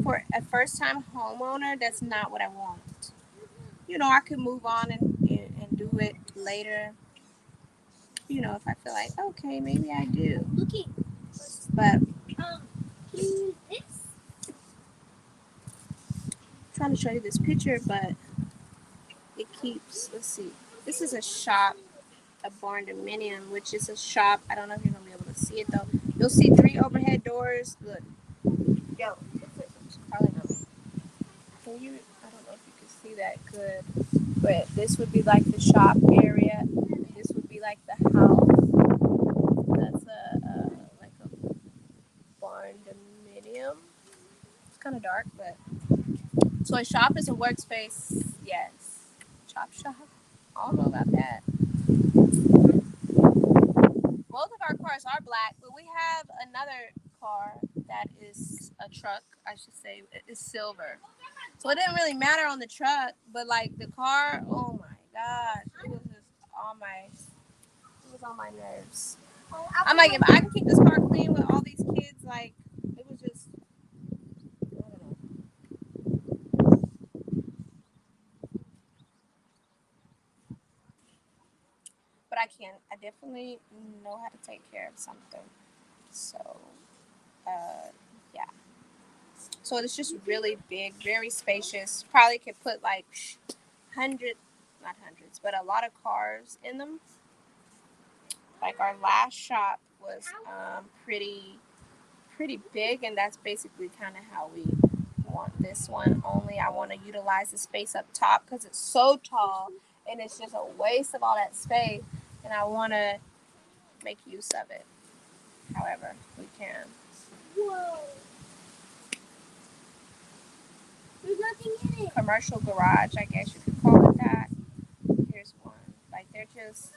A: for a first-time homeowner, that's not what I want. I could move on and do it later. If I feel like, okay, maybe I do.
B: Okay.
A: But
B: this.
A: I'm trying to show you this picture, but it keeps. Let's see. This is a shop, a barn dominium, which is a shop. I don't know if you're gonna be able to see it though. You'll see 3 overhead doors. Look. Yo, probably not. Can you? I don't know if you can see that good, but this would be like the shop area. This would be like the house. That's like a barn dominium. It's kind of dark, but so a shop is a workspace. Yes, shop. I don't know about that. both of our cars are black, but we have another car that is a truck, I should say, is silver. So it didn't really matter on the truck, but like the car, oh my god, it was just it was on my nerves. I'm like, if I can keep this car clean with all these kids, like, it was just, I don't know. But I can. I definitely know how to take care of something. So, uh, yeah. So it's just really big, very spacious. Probably could put like hundred, not hundreds, but a lot of cars in them. Like our last shop was pretty big, and that's basically kind of how we want this one. Only I want to utilize the space up top because it's so tall, and it's just a waste of all that space. And I want to make use of it, however we can.
B: Whoa. There's nothing in it.
A: Commercial garage, I guess you could call it that. Here's one. Like they're just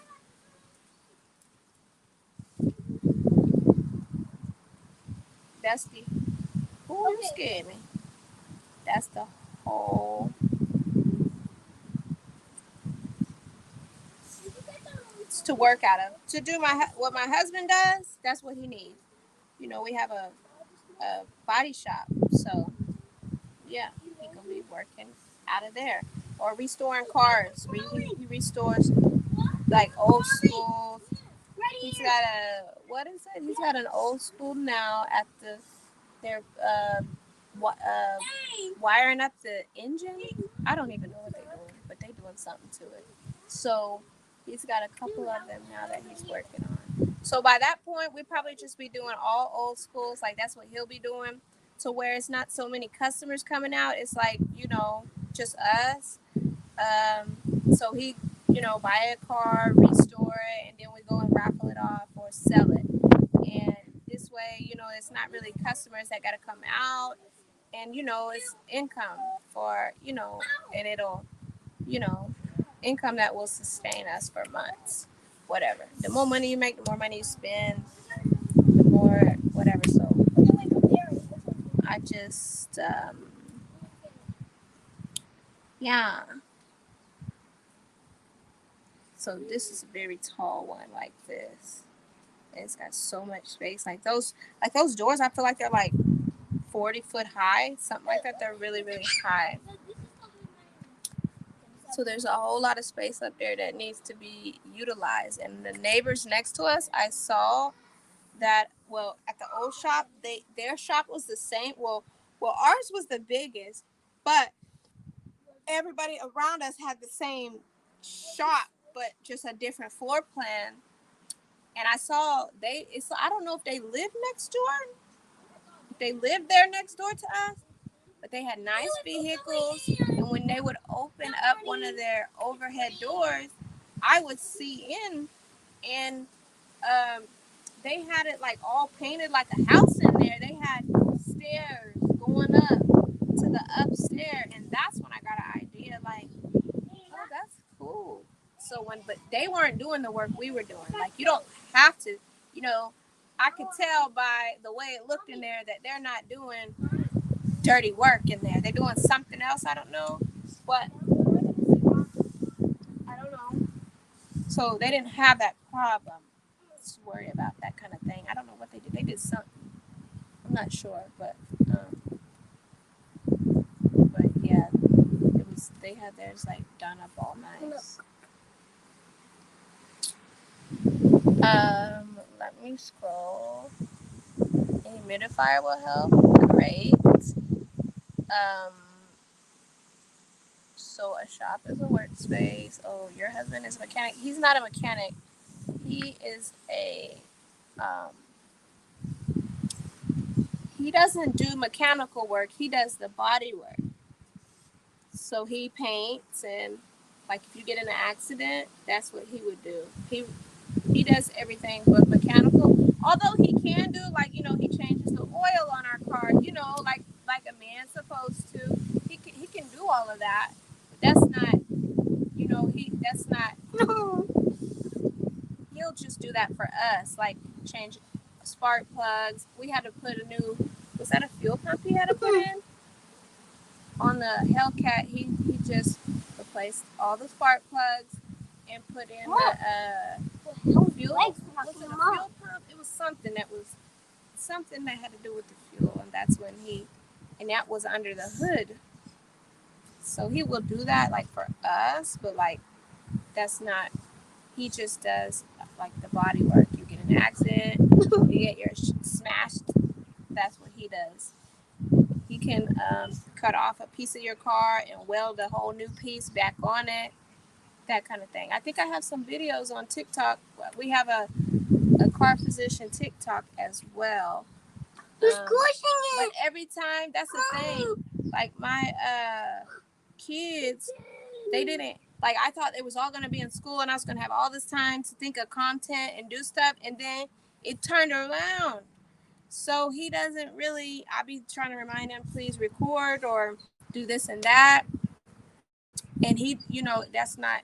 A: dusty. Ooh, you scared me. That's the whole. It's to work out of. To do what my husband does, that's what he needs. You know, we have a body shop, so yeah, he can be working out of there or restoring cars. He restores like old school. He's got a what is it? He's got an old school now at they're wiring up the engine. I don't even know what they're doing, but they're doing something to it. So he's got a couple of them now that he's working on. So by that point, we probably just be doing all old schools. Like that's what he'll be doing. To where it's not so many customers coming out. It's like just us. So he buy a car, restore it, and then we go and raffle it off or sell it. And this way, it's not really customers that got to come out, and it's income for and it'll you know income that will sustain us for months, whatever. The more money you make, the more money you spend, the more whatever. So I just yeah. So this is a very tall one, like this. It's got so much space. Like those doors, I feel like they're like 40 foot high, something like that. They're really, really high. So there's a whole lot of space up there that needs to be utilized. And the neighbors next to us, I saw that, well, at the old shop, their shop was the same. Well, ours was the biggest, but everybody around us had the same shop, but just a different floor plan. And I saw I don't know if they live next door. If they lived there next door to us, but they had nice vehicles. And when they would open up one of their overhead doors, I would see in, and um, they had it like all painted like a house in there. They had stairs going up to the upstairs, and that's when I got an idea like, oh, that's cool. But they weren't doing the work we were doing. Like, you don't have to, you know, I could tell by the way it looked in there that they're not doing dirty work in there. They're doing something else. I don't know, but I don't know. So they didn't have that problem to worry about that kind of thing. I don't know what they did. They did something. I'm not sure, but yeah, it was. They had theirs like done up all nice. Let me scroll. A humidifier will help. Great. Um, so a shop is a workspace. Oh, your husband is a mechanic. He's not a mechanic. He is a he doesn't do mechanical work. He does the body work. So he paints, and like if you get in an accident, that's what he would do. He does everything but mechanical. Although he can do he changes the oil on our car, like a man's supposed to. He can do all of that. But that's not, he that's not he'll just do do that for us, like change spark plugs. We had to put a new, was that a fuel pump he had to put in? On the Hellcat, he just replaced all the spark plugs and put in the fuel. Was it a fuel pump? It was something that had to do with the fuel, and that's when and that was under the hood. So he will do that like for us, but like that's not. He just does like the body work. You get in an accident, you get your smashed. That's what he does. He can cut off a piece of your car and weld a whole new piece back on it. That kind of thing. I think I have some videos on TikTok. We have a car physician TikTok as well.
B: Who's pushing
A: But
B: it?
A: every time, that's the thing. Like my kids, they didn't, like I thought it was all going to be in school and I was going to have all this time to think of content and do stuff. And then it turned around. So he doesn't really, I'll be trying to remind him, please record or do this and that. And he, that's not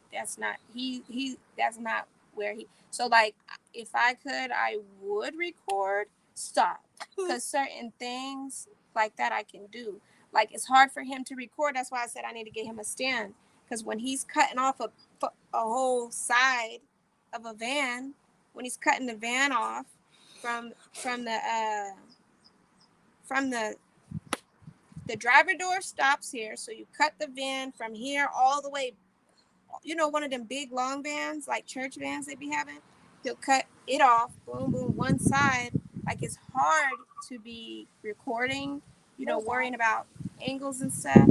A: where so like, if I could, I would record, stop. Because certain things like that I can do. Like, it's hard for him to record. That's why I said I need to get him a stand. Because when he's cutting off a whole side of a van, when he's cutting the van off from the driver door stops here, so you cut the van from here all the way, one of them big long vans, like church vans they be having. He'll cut it off, boom, boom, one side. Like, it's hard to be recording, worrying about angles and stuff.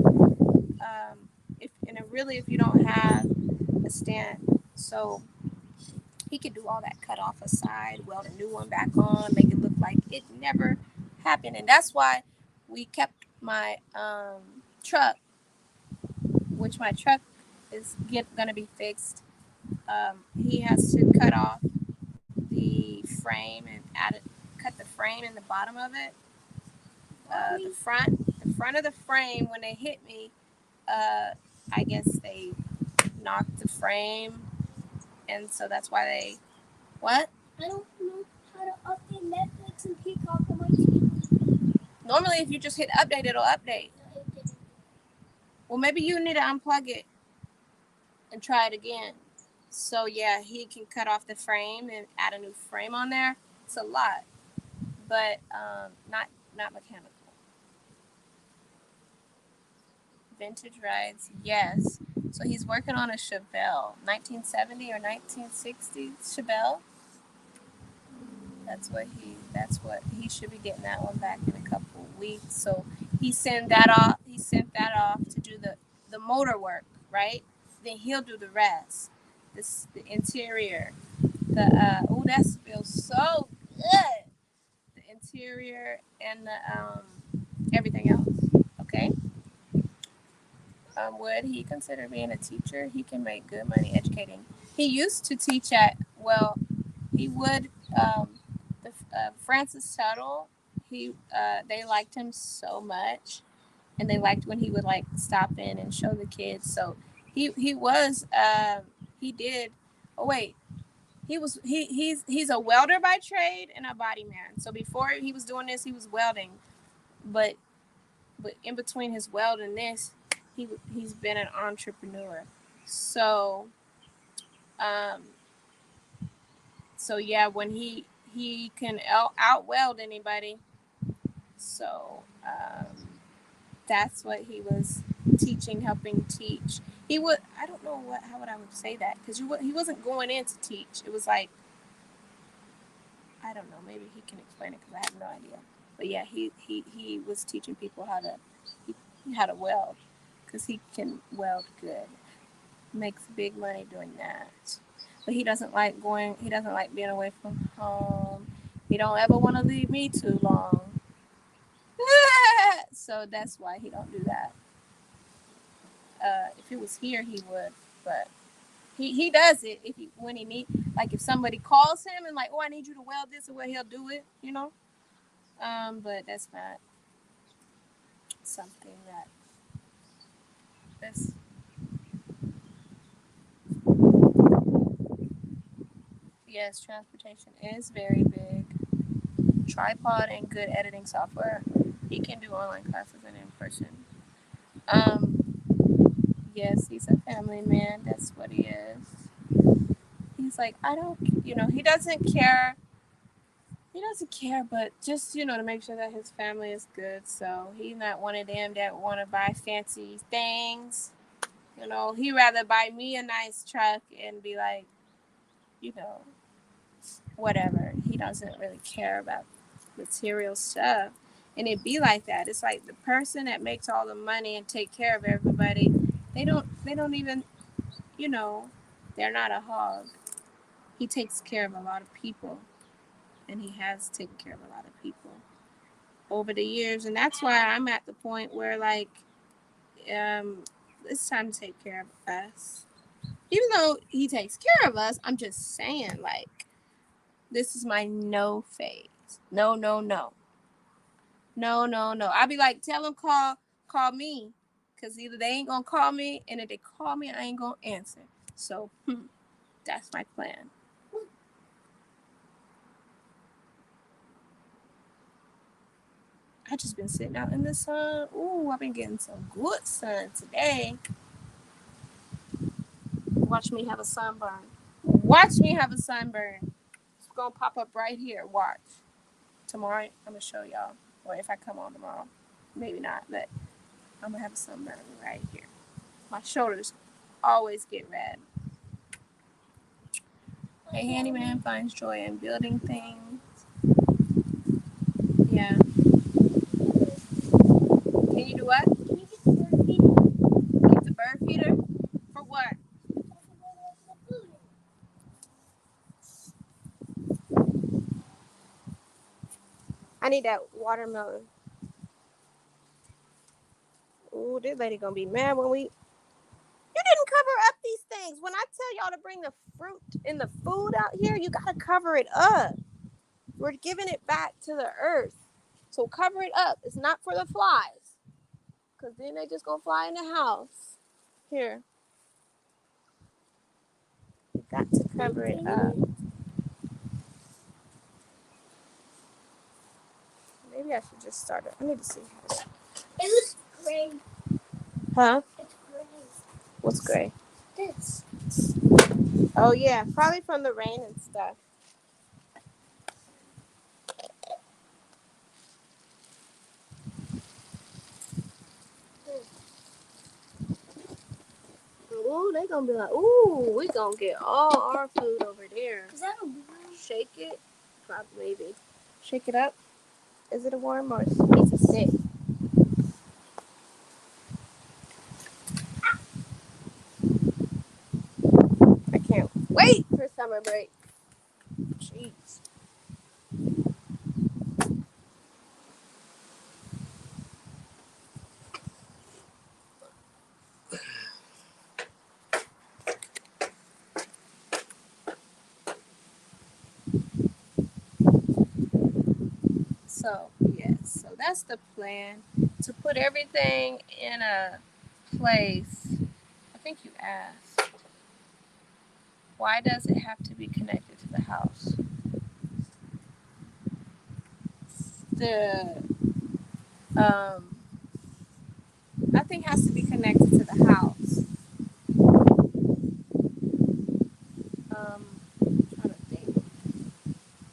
A: If you don't have a stand. So he could do all that, cut off a side, weld a new one back on, make it look like it never happened. And that's why we kept my truck, which my truck is going to be fixed. He has to cut off the frame and cut the frame in the bottom of it. The front of the frame, when they hit me, I guess they knocked the frame, and so that's why they. What?
B: I don't know how to update Netflix and Peacock on my TV.
A: Normally, if you just hit update, it'll update. Well, maybe you need to unplug it and try it again. So yeah, he can cut off the frame and add a new frame on there. It's a lot, but not mechanical. Vintage rides, yes. So he's working on a Chevelle, 1970 or 1960 Chevelle. That's what he should be getting that one back in a couple of weeks. So he sent that off. He sent that off to do the motor work, right? Then he'll do the rest. The interior. That feels so good. The interior and the everything else. Okay. Would he consider being a teacher? He can make good money educating. He used to teach he would, Francis Tuttle, they liked him so much, and they liked when he would like stop in and show the kids. So he did. Oh wait, he's a welder by trade and a body man. So before he was doing this, he was welding, but in between his welding and this, he's been an entrepreneur. So yeah, when he can out weld anybody. So that's what he was teaching, helping teach. He would, I don't know how would I would say that, because he wasn't going in to teach. It was like, I don't know, maybe he can explain it because I have no idea. But yeah, he was teaching people how to weld, because he can weld good. Makes big money doing that. But he doesn't like being away from home. He don't ever want to leave me too long. So that's why he don't do that. If it was here, he would, but he does it when he need, like if somebody calls him and like, oh, I need you to weld this, or he'll do it, but that's not something that's yes, transportation is very big. Tripod and good editing software. He can do online classes and in person. Um, yes, he's a family man. That's what he is. He's like, I don't, he doesn't care. He doesn't care, but just, to make sure that his family is good. So he's not one of them that want to buy fancy things. He'd rather buy me a nice truck and be like, you know, whatever. He doesn't really care about material stuff. And it be like that. It's like the person that makes all the money and take care of everybody, they don't even, they're not a hog. He takes care of a lot of people, and he has taken care of a lot of people over the years. And that's why I'm at the point where, like, it's time to take care of us. Even though he takes care of us, I'm just saying, like, this is my no phase. No, no, no. No, no, no. I'll be like, tell them call me. Because either they ain't going to call me, and if they call me, I ain't going to answer. So, that's my plan. I just been sitting out in the sun. Ooh, I've been getting some good sun today. Watch me have a sunburn. Watch me have a sunburn. It's going to pop up right here. Watch. Tomorrow, I'm going to show y'all. Or if I come on tomorrow. Maybe not, but I'm going to have a sunburn right here. My shoulders always get red. A handyman finds joy in building things. Yeah. Can you do what?
B: Can you get the bird feeder?
A: Get the bird feeder? For what? I need that watermelon. Ooh, this lady gonna be mad when we... You didn't cover up these things. When I tell y'all to bring the fruit and the food out here, you gotta cover it up. We're giving it back to the earth. So cover it up. It's not for the flies. Because then they just gonna fly in the house. Here. You got to cover it up. Maybe I should just start it. I need to see.
B: It looks gray.
A: Huh?
B: It's gray.
A: What's gray?
B: This.
A: Oh, yeah. Probably from the rain and stuff. Ooh, they gonna be like, ooh, we gonna get all our food over there.
B: Is that a worm?
A: Shake it. Probably, maybe. Shake it up. Is it a worm or a piece of stick? I can't wait for summer break. Jeez. So, yes. So that's the plan. To put everything in a place. I think you asked. Why does it have to be connected to the house? Nothing has to be connected to the house. Trying to think.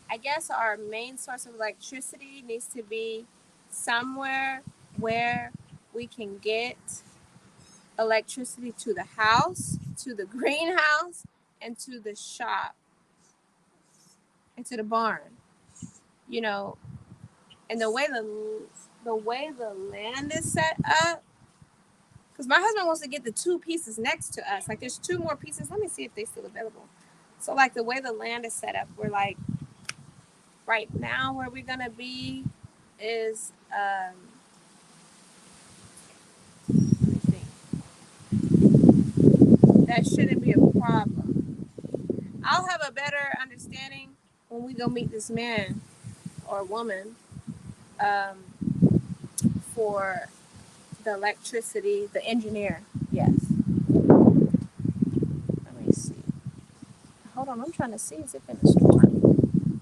A: I guess our main source of electricity needs to be somewhere where we can get electricity to the house, to the greenhouse, and to the shop, and to the barn. And the way the land is set up, because my husband wants to get the two pieces next to us. Like, there's two more pieces. Let me see if they're still available. So, like, the way the land is set up, we're like, right now where we're gonna be is let me think. That shouldn't be a problem. I'll have a better understanding when we go meet this man or woman for the electricity, the engineer. Yes. Let me see. Hold Hold on, I'm trying to see is it been a storm.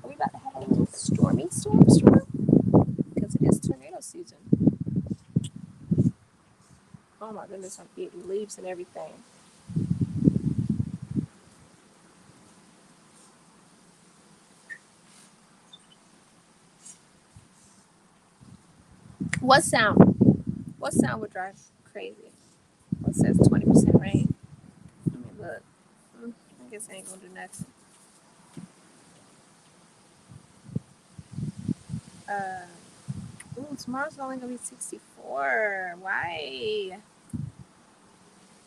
A: Are we about to have a little storm? Because it is tornado season. Oh my goodness, I'm eating leaves and everything. What sound? What sound would drive crazy? What says 20% rain? Let me look. I guess I ain't gonna do nothing. Tomorrow's only gonna be 64. Why?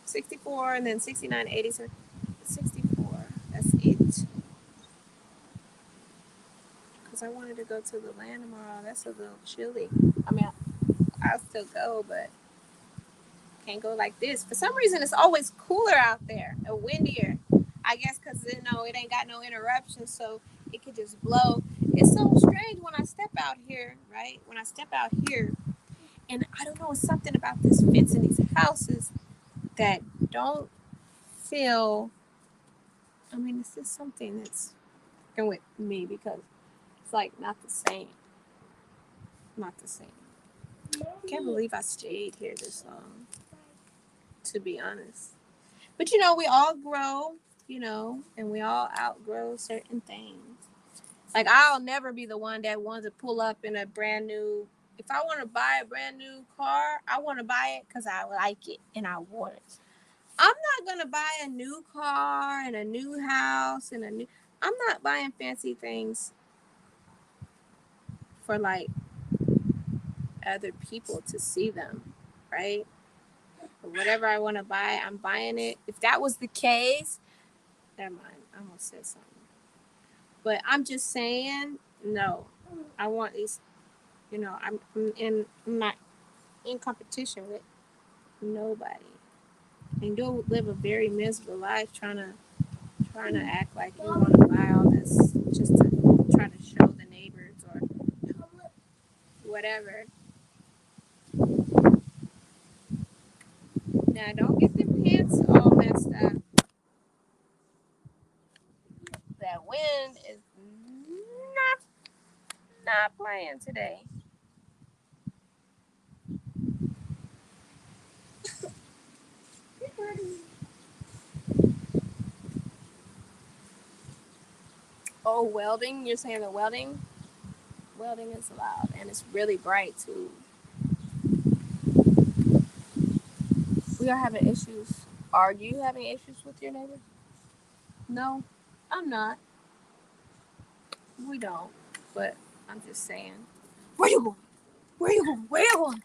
A: 64 and then 69, 87. 64. That's it. Because I wanted to go to the land tomorrow. That's a little chilly. I mean, I'll still go, but can't go like this. For some reason, it's always cooler out there and windier. I guess because it ain't got no interruptions, so it could just blow. It's so strange when I step out here, right? When I step out here, and I don't know, it's something about this fence in these houses that don't feel. I mean, it's just something that's going with me because it's like not the same. Not the same. Can't believe I stayed here this long, to be honest. But we all grow, and we all outgrow certain things. Like I'll never be the one that wants to pull up in a brand new. If I want to buy a brand new car, I want to buy it because I like it and I want it. I'm not gonna buy a new car and a new house and I'm not buying fancy things for like other people to see them, right? Or whatever I want to buy, I'm buying it. If that was the case, never mind. I almost said something. But I'm just saying, no. I want these. I'm not in competition with nobody. And you'll live a very miserable life trying to act like you want to buy all this just to try to show the neighbors or whatever. Now don't get them pants all messed up. That wind is not playing today. Oh, welding? You're saying the welding? Welding is loud and it's really bright too. We are having issues. Are you having issues with your neighbors? No, I'm not. We don't. But I'm just saying. Where you going? Where you going? Where you going?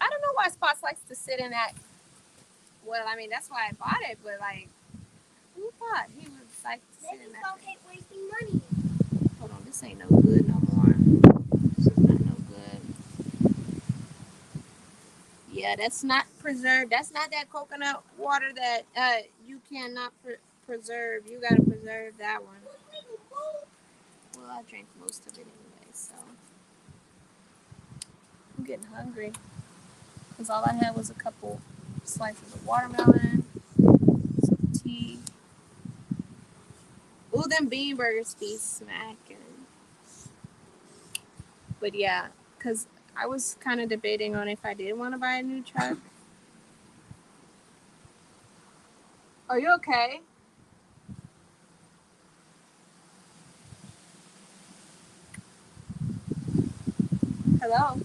A: I don't know why Spots likes to sit in that. Well, I mean, that's why I bought it, but like, who thought he would like to sit in that?
B: Okay, wasting money.
A: Hold on, this ain't no good no more. This is not no good. Yeah, that's not preserved. That's not that coconut water that you cannot preserve. You gotta preserve that one. Well, I drank most of it anyway, so I'm getting hungry because all I had was a couple slices of watermelon, some tea. Ooh, them bean burgers be smacking. But yeah, because I was kind of debating on if I did want to buy a new truck. Are you okay? Hello?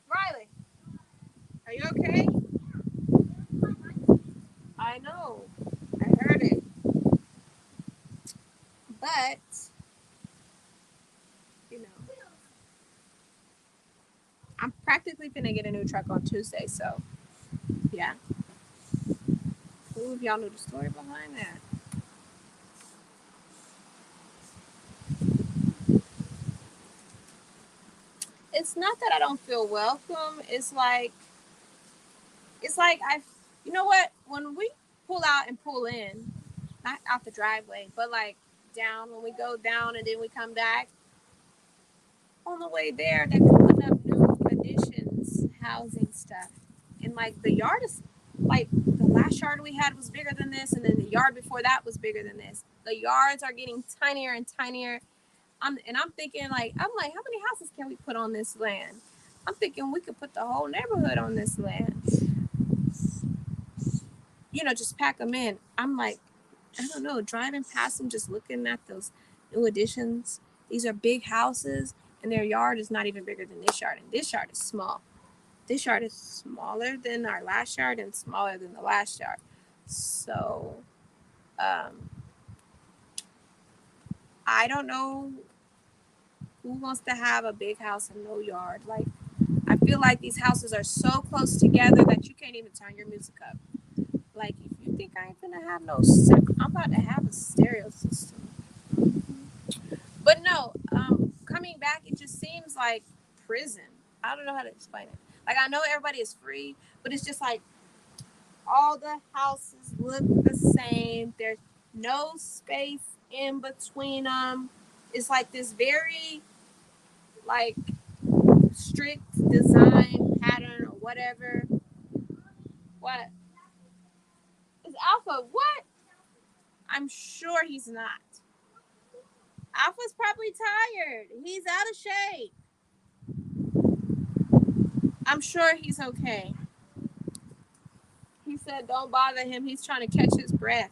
A: Riley, are you okay? I know. I heard it. But, you know, I'm practically finna get a new truck on Tuesday, so yeah. Who of y'all know the story behind that? It's not that I don't feel welcome. It's like you know what? When we pull out and pull in, not out the driveway, but like down, when we go down and then we come back, on the way there, they're cooking up new
C: additions, housing stuff, and like the yard is like the last yard we had was bigger than this, and then the yard before that was bigger than this. The yards are getting tinier and tinier. I'm thinking I'm like, how many houses can we put on this land? I'm thinking we could put the whole neighborhood on this land. Just pack them in. I'm like, I don't know, driving past them, just looking at those new additions. These are big houses, and their yard is not even bigger than this yard, and this yard is small. This yard is smaller than our last yard and smaller than the last yard. So, I don't know who wants to have a big house and no yard. Like, I feel like these houses are so close together that you can't even turn your music up. Like, if you think I ain't gonna have I'm about to have a stereo system. But no, coming back, it just seems like prison. I don't know how to explain it. Like, I know everybody is free, but it's just like all the houses look the same. There's no space in between them. It's like this very like strict design pattern or whatever. What is Alpha? What? I'm sure he's not. Alpha's probably tired. He's out of shape. I'm sure he's okay. He said, "Don't bother him. He's trying to catch his breath."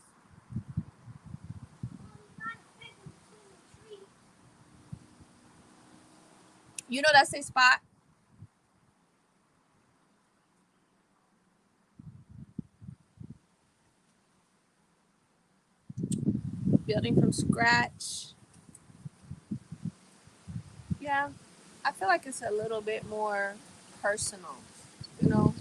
C: You know that's a spot. Building from scratch. Yeah, I feel like it's a little bit more personal. You know,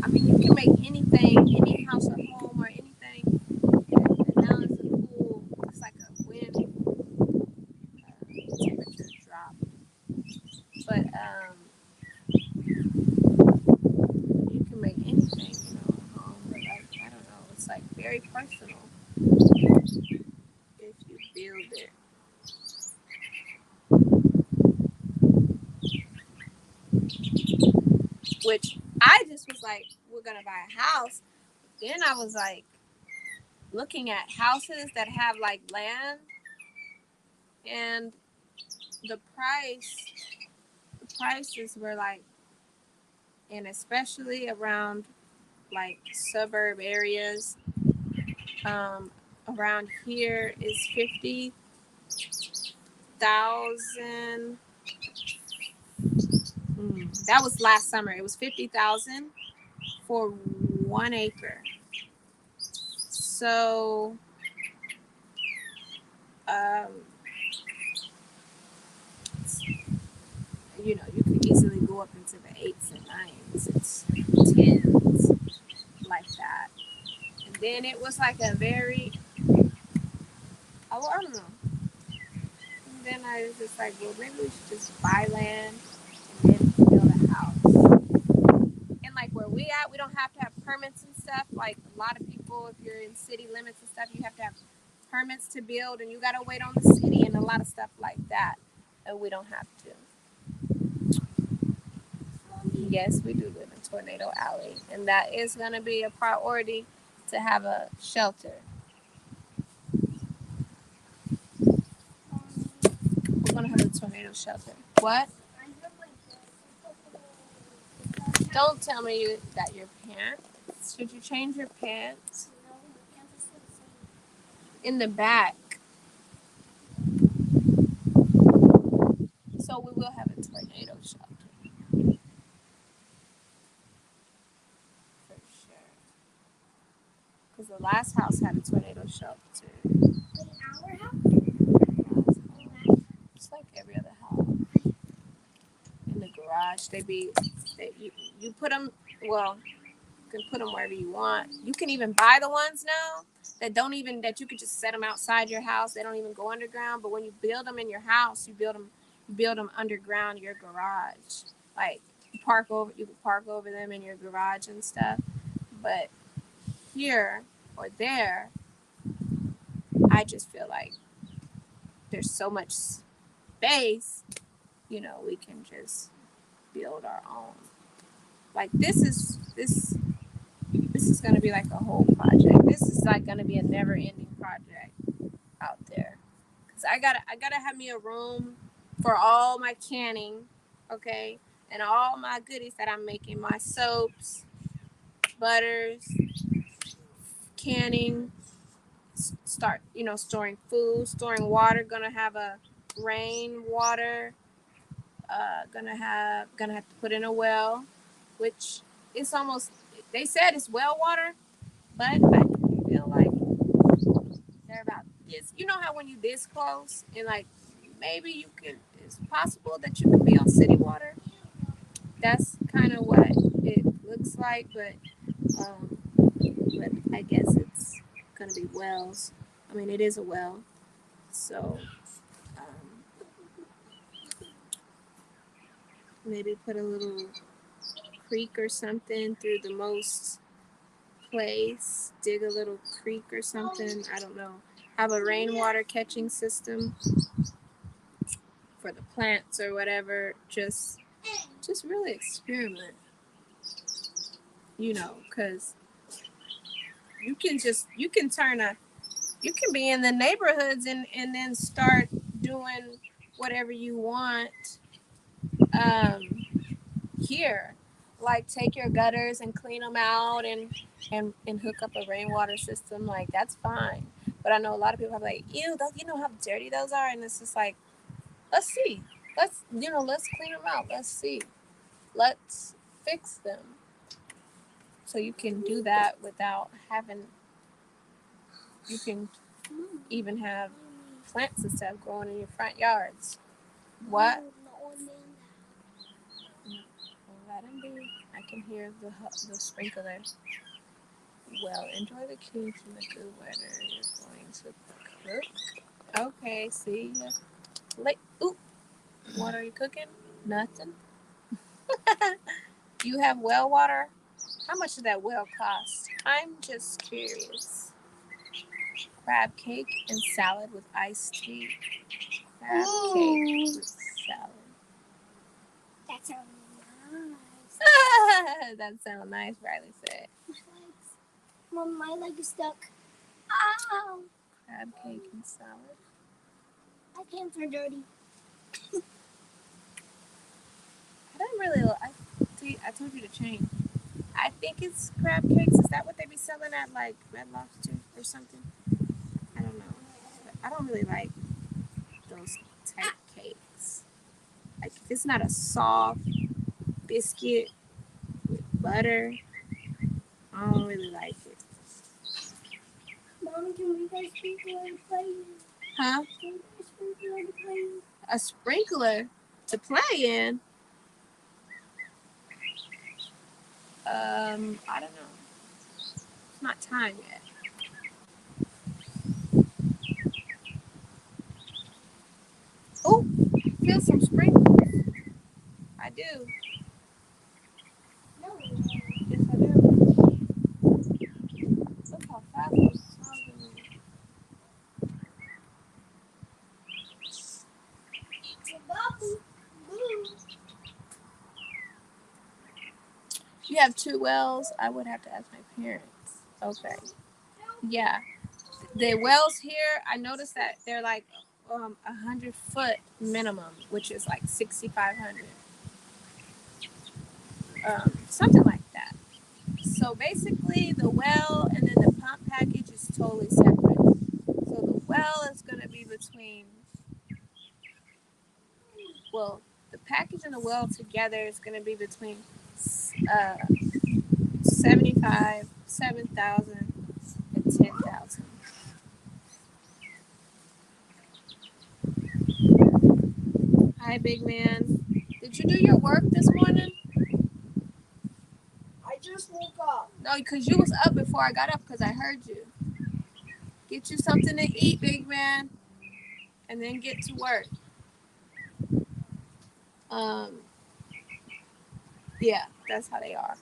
C: I mean, you can make anything, any house a home or anything. And now it's a cool. It's like a wind temperature drop. But you can make anything, a home. But like, I don't know. It's like very personal if you build it. Which I just was like, we're gonna buy a house. Then I was like looking at houses that have like land, and the prices were like, and especially around like suburb areas, around here is 50,000. That was last summer. It was 50,000 for 1 acre. So, um, you could easily go up into the eights and nines, it's tens, like that. And then it was like a very, I don't know. And then I was just like, well, maybe we should just buy land and then build a house. And like where we at, we don't have to have permits and stuff. Like a lot of people, if you're in city limits and stuff, you have to have permits to build, and you gotta wait on the city and a lot of stuff like that. And we don't have to. Yes, we do live in Tornado Alley, and that is going to be a priority to have a shelter. We're going to have a tornado shelter. What? Don't tell me that your pants. Should you change your pants? In the back. So we will have a tornado shelter. For sure. Because the last house had a tornado shelter. It's like every other house. In the garage, you put them, well, you can put them wherever you want. You can even buy the ones now that you could just set them outside your house. They don't even go underground. But when you build them in your house, you build them underground your garage. Like you can park over them in your garage and stuff. But here or there, I just feel like there's so much space. We can just build our own. Like this is going to be like a whole project. This is like going to be a never-ending project out there. Cause I gotta have me a room for all my canning, okay, and all my goodies that I'm making. My soaps, butters, canning, start storing food, storing water. Gonna have a rain water. Gonna have to put in a well, which it's almost. They said it's well water, but I feel like they're about this. You know how when you this close and like maybe you can. It's possible that you can be on city water. That's kind of what it looks like, but I guess it's gonna be wells. I mean, it is a well, so maybe put a little creek or something through the most place. Dig a little creek or something. I don't know. Have a rainwater catching system for the plants or whatever. Just really experiment. Because you can be in the neighborhoods and then start doing whatever you want here, like take your gutters and clean them out and hook up a rainwater system. Like that's fine, but I know a lot of people are like, ew, those, you know how dirty those are, and it's just like, let's see, let's clean them out, let's see, let's fix them. So you can do that without having, you can even have plants and stuff growing in your front yards. What? Let them be. I can hear the sprinkler. Well, enjoy the cubes in the good weather. You're going to cook. Okay, see ya. Oop. What are you cooking? Nothing. You have well water? How much does that well cost? I'm just curious. Crab cake and salad with iced tea. Crab cake with salad.
B: That sounds nice.
C: That sounds nice, Riley said.
B: Mom, my leg is stuck. Ow!
C: Crab cake and salad.
B: My pants are dirty.
C: I don't really. I told you to change. I think it's crab cakes. Is that what they be selling at like Red Lobster or something? I don't know. But I don't really like those type cakes. Like if it's not a soft biscuit with butter, I don't really like it.
B: Mom, can we get a sprinkler to play in?
C: Huh?
B: Can we get a sprinkler to play in?
C: A sprinkler to play in? I don't know. It's not time yet. Oh, feel some sprinklers. I do.
B: No.
C: Yes, I do. Look how fast those sounds are moving. You have 2 wells? I would have to ask my parents. Okay. Yeah. The wells here, I noticed that they're like 100-foot minimum, which is like 6,500. Something like that. So basically, the well and then the pump package is totally separate. So the well is going to be between, well, the package and the well together is going to be between 7,000 and 10,000. Hi, big man. Did you do your work this morning?
B: I just woke up.
C: No, because you was up before I got up because I heard you. Get you something to eat, big man, and then get to work. Yeah, that's how they are.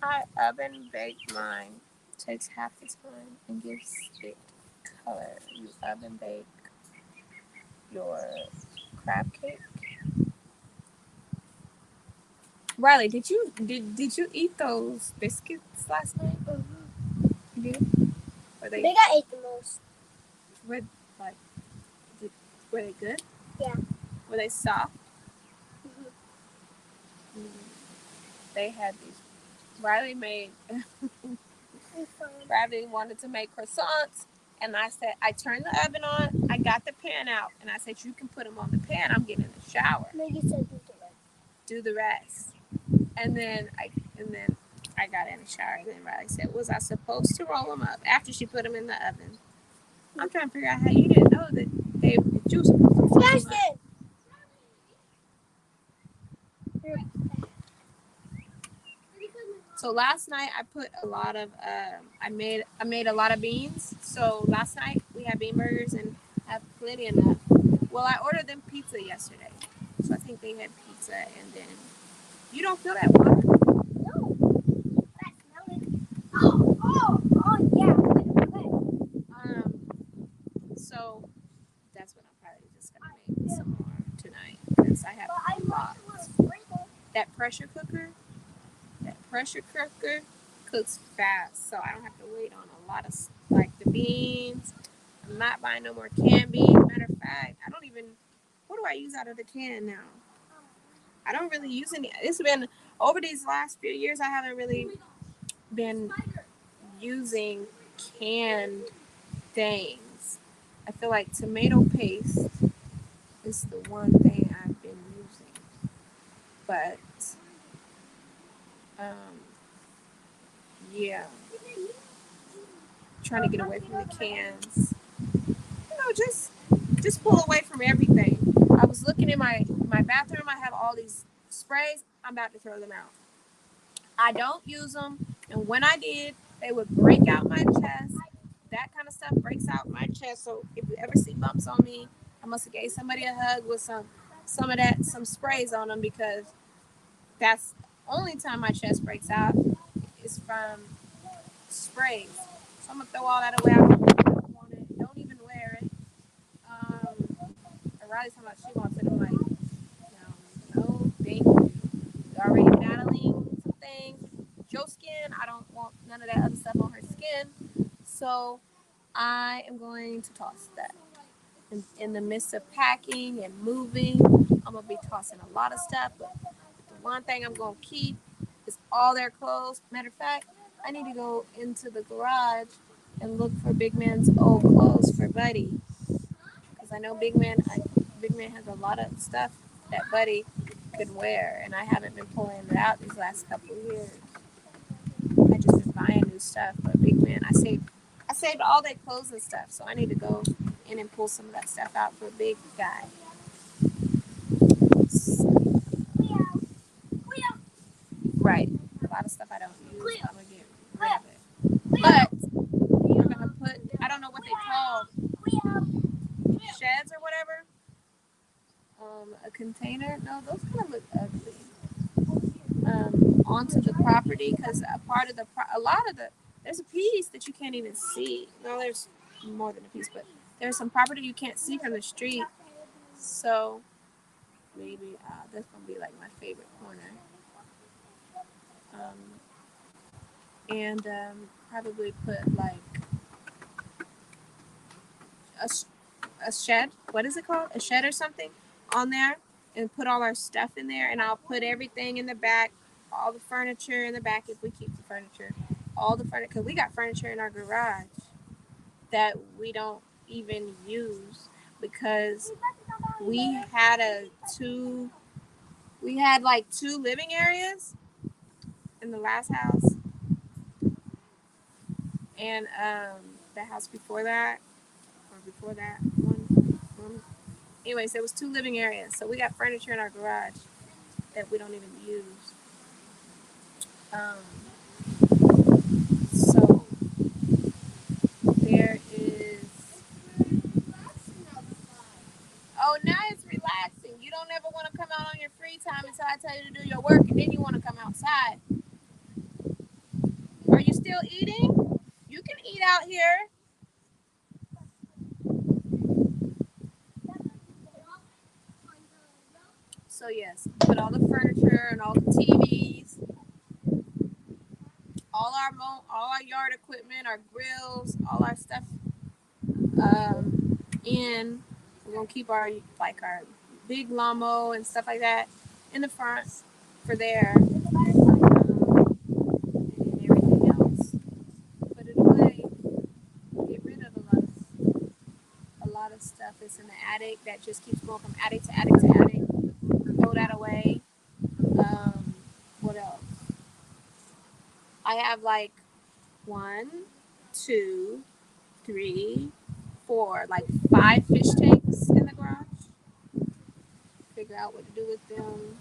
C: I oven bake mine. Takes half the time and gives it color. You oven bake your crab cake. Riley, did you eat those biscuits last night? You did? Were
B: I
C: they
B: think I ate the most.
C: were like were they good?
B: Yeah.
C: Were they soft?
B: Mm-hmm.
C: They had these. Riley made. Riley wanted to make croissants, and I said I turned the oven on. I got the pan out, and I said you can put them on the pan. I'm getting in the shower.
B: No, you said
C: Do the rest, and then I got in the shower. And then Riley said, "Was I supposed to roll them up after she put them in the oven?" I'm trying to figure out how you didn't know that you were supposed to roll them up.
B: it.
C: So last night I put a lot of I made a lot of beans. So last night we had bean burgers and have plenty enough. Well, I ordered them pizza yesterday, so I think they had pizza. And then you don't feel that water?
B: No. I smell it. Oh, yeah.
C: So that's what I'm probably just gonna make some more tonight because I have a lot. That pressure cooker cooks fast, so I don't have to wait on a lot of like the beans. I'm not buying no more canned beans. Matter of fact, I don't even. What do I use out of the can now? I don't really use any. It's been over these last few years. I haven't really been using canned things. I feel like tomato paste is the one thing I've been using, but yeah, trying to get away from the cans. Just pull away from everything. I was looking in my bathroom. I have all these sprays. I'm about to throw them out. I don't use them, and when I did, they would break out my chest. That kind of stuff breaks out my chest. So if you ever see bumps on me, I must have gave somebody a hug with some sprays on them because that's the only time my chest breaks out is from sprays. So I'm gonna throw all that away. I don't want it. Don't even wear it. Riley's talking about she wants it. I'm like, no, thank you. You're already battling some things. Your skin, I don't want none of that other stuff on her skin. So I am going to toss that. In the midst of packing and moving, I'm gonna be tossing a lot of stuff. But the one thing I'm gonna keep is all their clothes. Matter of fact, I need to go into the garage and look for Big Man's old clothes for Buddy, because I know Big Man has a lot of stuff that Buddy could wear, and I haven't been pulling it out these last couple of years. I just been buying new stuff, but Big Man, I saved all their clothes and stuff, so I need to go in and pull some of that stuff out for Big Guy. Right, a lot of stuff I don't use. I'm gonna get rid of it. But we're gonna put, I don't know what they call sheds or whatever. A container. No, those kind of look ugly. Onto the property because there's a piece that you can't even see. No, there's more than a piece, but there's some property you can't see from the street. So maybe that's gonna be like my favorite corner. And probably put like a shed. What is it called? A shed or something on there, and put all our stuff in there. And I'll put everything in the back, all the furniture in the back if we keep the furniture, all the furniture, because we got furniture in our garage that we don't even use because we had like two living areas in the last house, and the house before that, or before that one. Anyways, there was two living areas, so we got furniture in our garage that we don't even use. So there is. Oh, now it's relaxing. You don't ever want to come out on your free time until I tell you to do your work, and then you want to come outside. Are you still eating? You can eat out here. yes, put all the furniture and all the TVs, all our yard equipment, our grills, all our stuff in. We're gonna keep our big lawnmower and stuff like that in the front for there. And everything else, put it away. Get rid of a lot of stuff that's in the attic that just keeps going from attic to attic to attic. Throw that away. What else? I have like 5 fish tanks in the garage. Figure out what to do with them.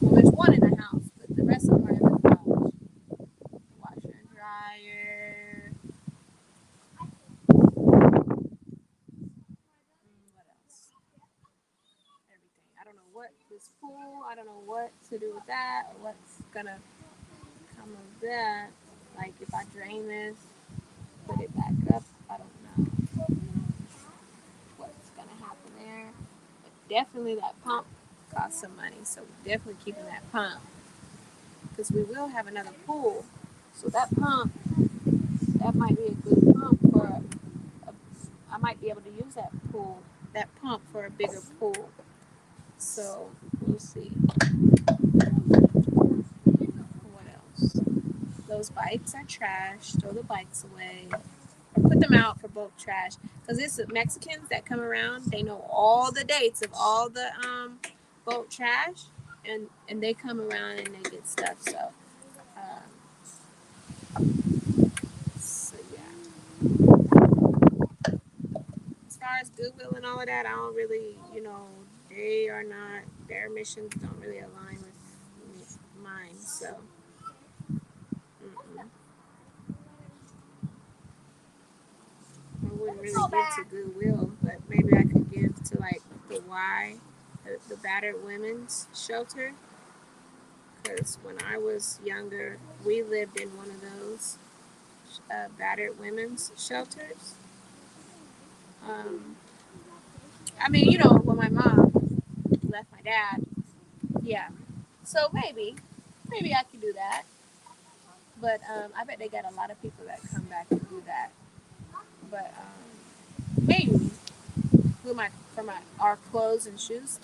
C: Well, there's one in the house, but the rest of them are in the garage. Washer and dryer. What else? Everything. I don't know what this pool. I don't know what to do with that or what's gonna come of that. Like if I drain this, put it back up. I don't know what's gonna happen there. But definitely that pump costs some money, so we're definitely keeping that pump because we will have another pool. So that pump, that might be a good pump for. I might be able to use that pump for a bigger pool. So we'll see. What else? Those bikes are trash. Throw the bikes away. Or put them out for bulk trash. Because it's Mexicans that come around. They know all the dates of all the bulk trash. And they come around and they get stuff. So yeah. As far as Goodwill and all of that, I don't really, their missions don't really align with mine. So, I wouldn't really give to Goodwill, but maybe I could give to like the battered women's shelter. Because when I was younger, we lived in one of those battered women's shelters. I mean, when my mom left my dad, yeah. So maybe I could do that. But I bet they got a lot of people that come back and do that. But maybe for our clothes and shoes.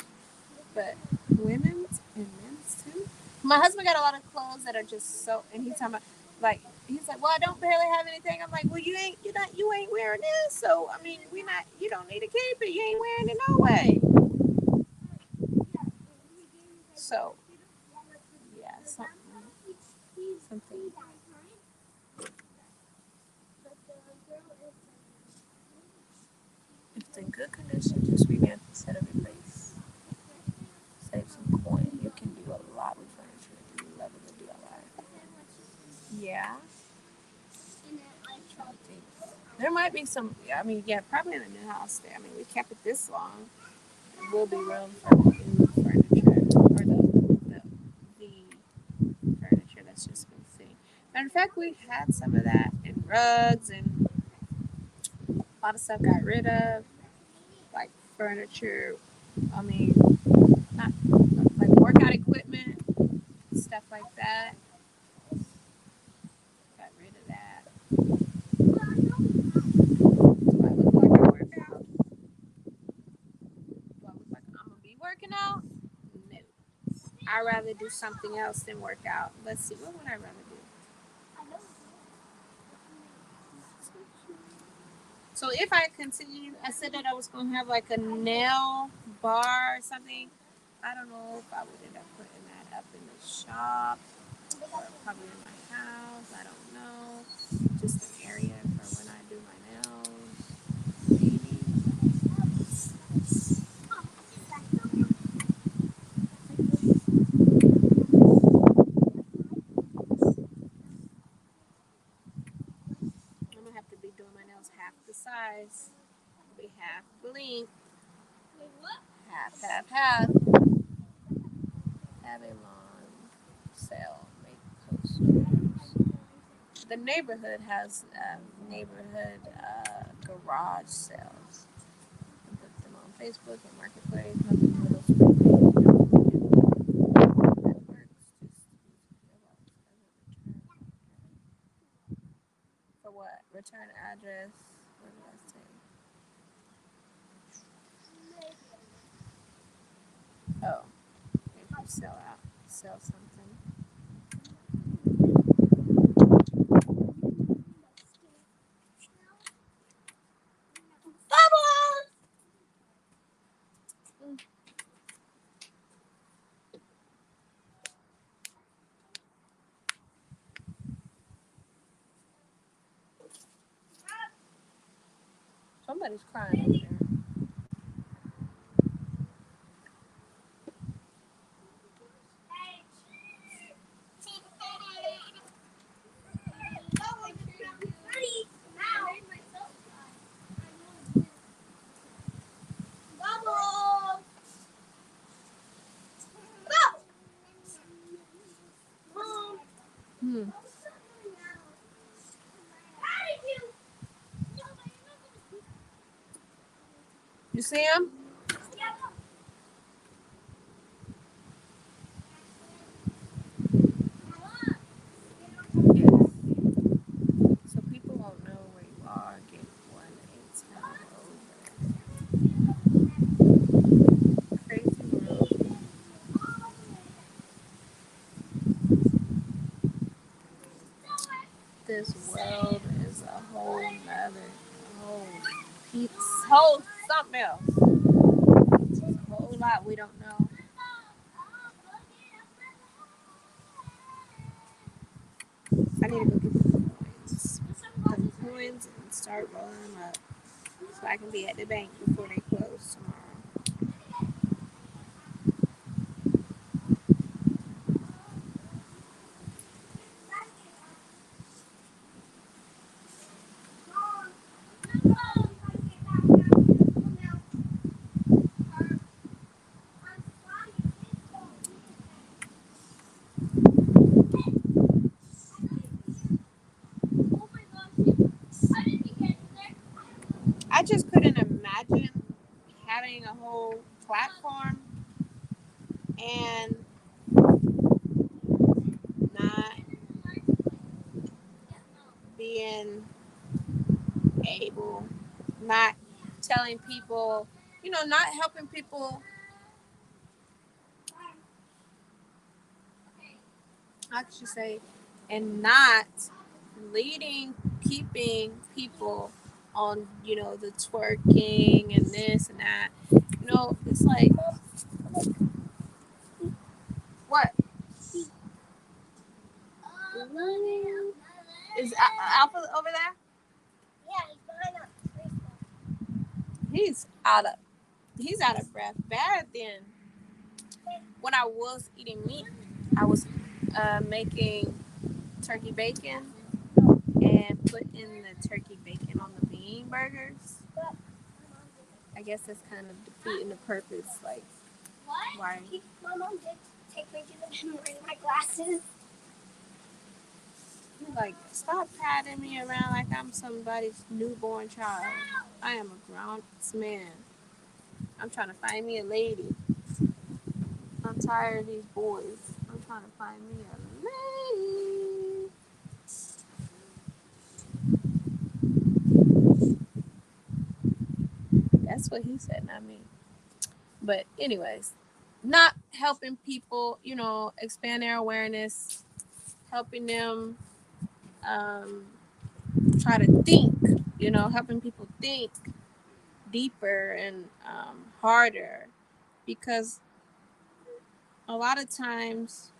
C: But women's and men's too. My husband got a lot of clothes that are just so, and he's talking about he's like, well, I don't barely have anything. I'm like, well, you ain't wearing this, so I mean, you don't need to keep it. You ain't wearing it no way. So yeah, something. If it's in good condition, just revamp instead of replace. Save some coin. You can do a lot with furniture if you love it to DIY. Yeah. There might be some. I mean, yeah, probably in the new house there. I mean, we kept it this long. There will be room for new furniture or the furniture that's just been sitting. Matter of fact, we had some of that in rugs and a lot of stuff got rid of, like furniture. I mean, not like workout equipment, stuff like that. Got rid of that. Do I look like I work out? Do I look like I'm gonna be working out? No. I'd rather do something else than work out. Let's see, what would I rather do? So if I continue, I said that I was gonna have like a nail bar or something. I don't know if I would end up putting that up in the shop or probably in my house. I don't know. Just an area for when I do my nails. Maybe. I'm gonna have to be doing my nails half the size. Be half blink. Half. Have a lawn sale. Make posters. The neighborhood has neighborhood garage sales. You can put them on Facebook and Marketplace. Nothing little. what? Return address. What did I say? Oh, if you sell something.
B: Bubbles!
C: Somebody's crying over there.
B: Bubbles! Mom.
C: Hmm. You see him? Yes. So people won't know where you are. Get 1-800 over. Crazy world. This world is a whole nother, whole whole something else. It's a whole lot we don't know. I need to go get the coins and start rolling them up so I can be at the bank before they close tomorrow. I just couldn't imagine having a whole platform and not being able, not telling people, not helping people. I should say, and not keeping people on, the twerking and this and that. It's like, what? Is Alpha over there?
B: Yeah, he's behind us.
C: He's out of breath. Bad then. When I was eating meat, I was making turkey bacon and putting the turkey bacon on the bean burgers. I guess that's kind of defeating the purpose. Like,
B: What?
C: why?
B: My mom did take pictures of him wearing my glasses.
C: Like, stop patting me around like I'm somebody's newborn child. I am a grown man. I'm trying to find me a lady. I'm tired of these boys. I'm trying to find me a lady. That's what he said, not me. But anyways, not helping people, expand their awareness, helping them try to think, helping people think deeper and harder, because a lot of times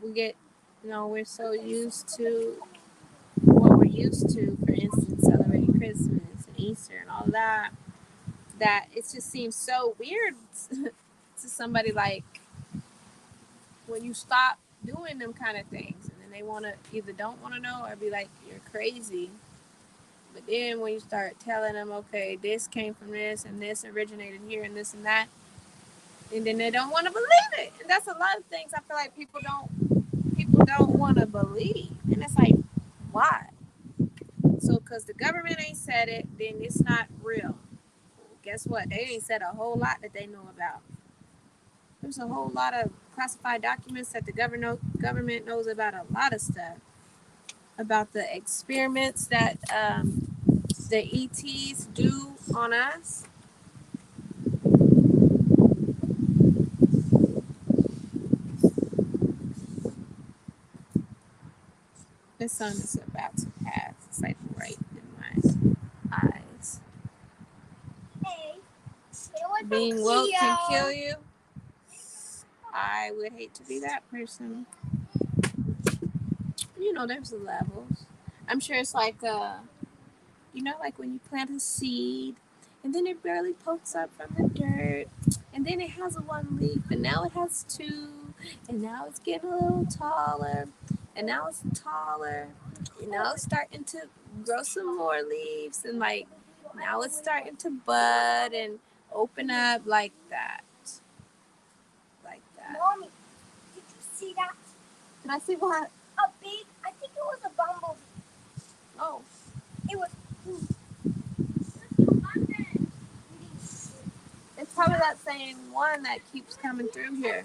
C: we get, we're so used to what we're used to, for instance, celebrating Christmas and Easter and all that it just seems so weird to somebody, like, when you stop doing them kind of things, and then they want to either don't want to know or be like, you're crazy. But then when you start telling them, okay, this came from this and this originated here and this and that, and then they don't want to believe it. And that's a lot of things I feel like people don't want to believe. And it's like, why? So because the government ain't said it, then it's not real. Guess what? They ain't said a whole lot that they know about. There's a whole lot of classified documents that the government knows about a lot of stuff. about the experiments that the ETs do on us. The sun is about to pass. It's like right in my eyes.
B: Hey, you know what?
C: Being woke can kill you. I would hate to be that person. You know, there's levels. I'm sure it's like like when you plant a seed and then it barely pokes up from the dirt and then it has one leaf and now it has two and now it's getting a little taller and now it's taller and now it's starting to grow some more leaves and like now it's starting to bud and open up like that. Like that.
B: Mommy, did you see that?
C: Can I see what?
B: A big, I think it was a bumblebee.
C: Oh.
B: It was.
C: It's probably that same one that keeps coming through here.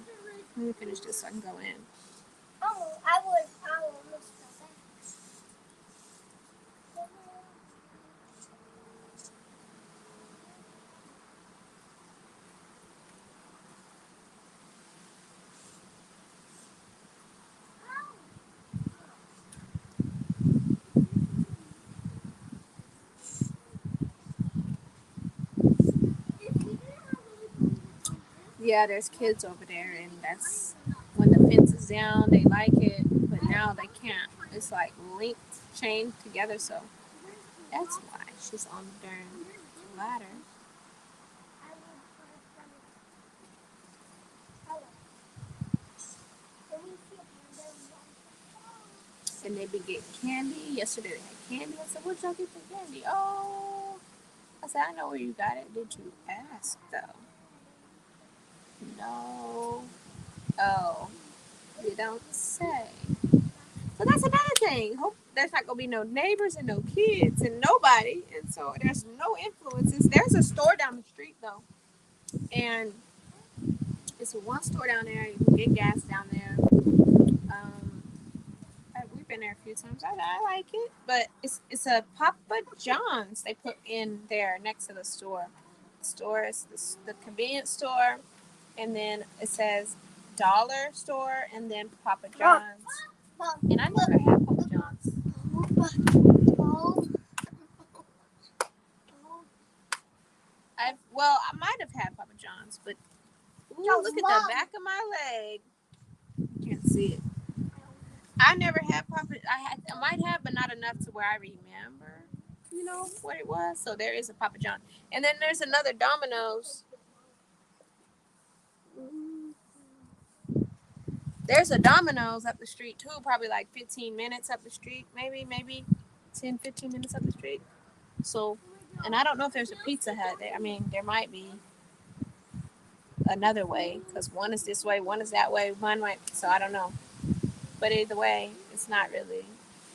C: Let me finish this so I can go in.
B: Oh, I almost fell back.
C: Yeah, there's kids over there, and that's when the fence is down, they like it, but now they can't. It's like linked, chained together, so that's why she's on the darn ladder. And they be getting candy. Yesterday they had candy. I said, "Where'd y'all get the candy?" Oh, I said, "I know where you got it. Did you ask though?" No. Oh, you don't say. So that's another thing. Hope there's not gonna be no neighbors and no kids and nobody, and so there's no influences. There's a store down the street though, and it's one store down there. You can get gas down there. We've been there a few times. I like it, but it's a Papa John's they put in there next to the store. The store is the convenience store, and then it says dollar store, and then Papa John's. And I never had Papa John's. I might have had Papa John's, but ooh, look at the back of my leg. You can't see it. I never had Papa. I might have, but not enough to where I remember. What it was. So there is a Papa John, and then there's another Domino's. There's a Domino's up the street too, probably like 15 minutes up the street, maybe 10, 15 minutes up the street. So, and I don't know if there's a Pizza Hut there. I mean, there might be another way because one is this way, one is that way, one might. So I don't know. But either way, it's not really.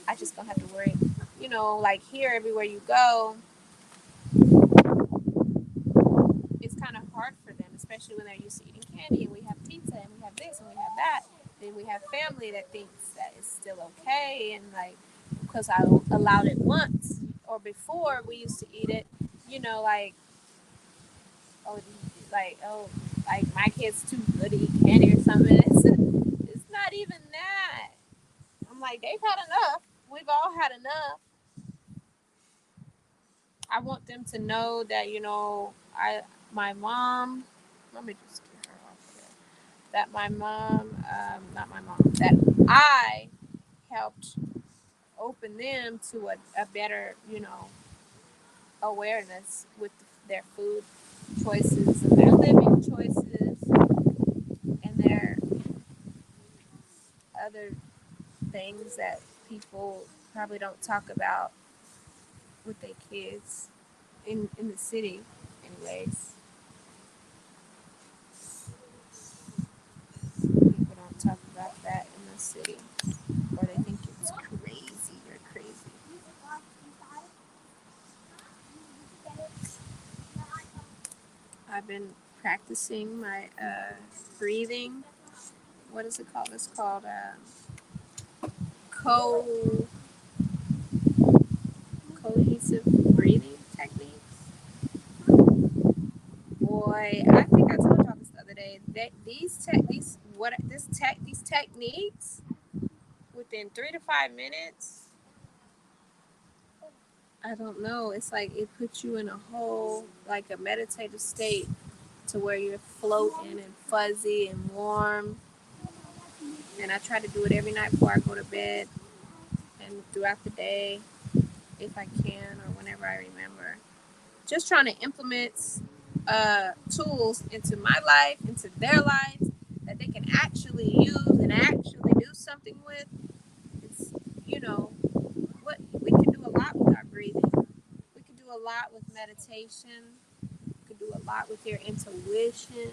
C: I just don't have to worry. Like here, everywhere you go, it's kind of hard for them, especially when they're used to eating candy and we have pizza and we have this and we have that. Then we have family that thinks that it's still okay and like because I allowed it once or before we used to eat it, like oh like my kid's too good to eat candy or something. It's not even that. I'm like they've had enough. We've all had enough. I want them to know that my mom. Let me just get her off there. That my mom, not my mom. That I helped open them to a better, awareness with their food choices and their living choices and their other things that people probably don't talk about with their kids in the city, anyways. People don't talk about that in the city, or they think it's crazy or crazy. I've been practicing my breathing. What is it called? It's called co. cohesive breathing techniques. Boy, I think I told y'all this the other day that these techniques within 3 to 5 minutes, I don't know. It's like it puts you in a whole like a meditative state to where you're floating and fuzzy and warm. And I try to do it every night before I go to bed and throughout the day if I can or whenever I remember. Just trying to implement tools into my life, into their lives that they can actually use and actually do something with. It's, you know, what we can do a lot with our breathing. We can do a lot with meditation. We can do a lot with your intuition.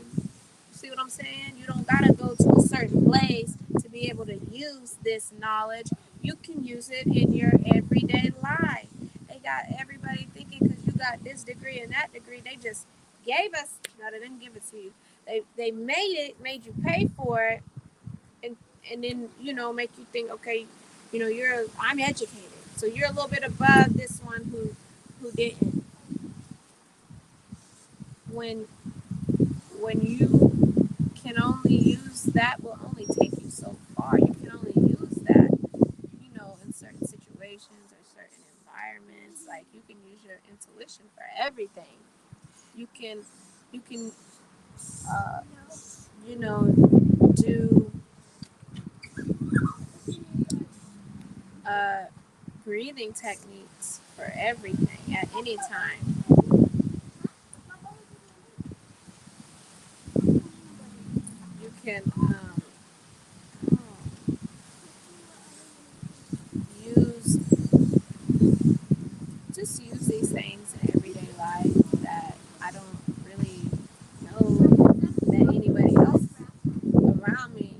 C: See what I'm saying? You don't gotta go to a certain place to be able to use this knowledge. You can use it in your everyday life. They got everybody thinking because you got this degree and that degree, they just gave us. No, they didn't give it to you. They made you pay for it, and then make you think, okay, I'm educated, so you're a little bit above this one who didn't. When you can only use that will only take you so far. You can only use that, in certain situations or certain environments. Like you can use your intuition for everything. You can do uh, breathing techniques for everything at any time. You can use use these things in everyday life that I don't really know that anybody else around me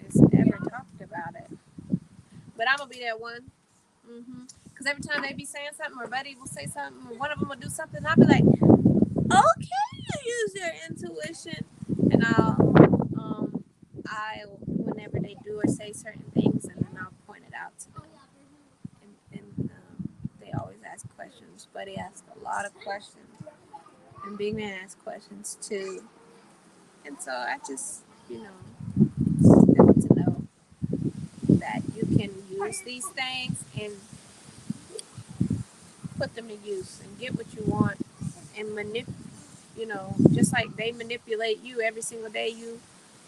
C: has ever talked about it. But I'm gonna be that one. Because every time they be saying something, or Buddy will say something, or one of them will do something, I'll be like, okay, you use your intuition. And I'll, whenever they do or say certain things, and then I'll point it out to them. And they always ask questions. Buddy asks a lot of questions, and Big Man asks questions too. And so I just, them to know that you can use these things and put them to use and get what you want and just like they manipulate you every single day. You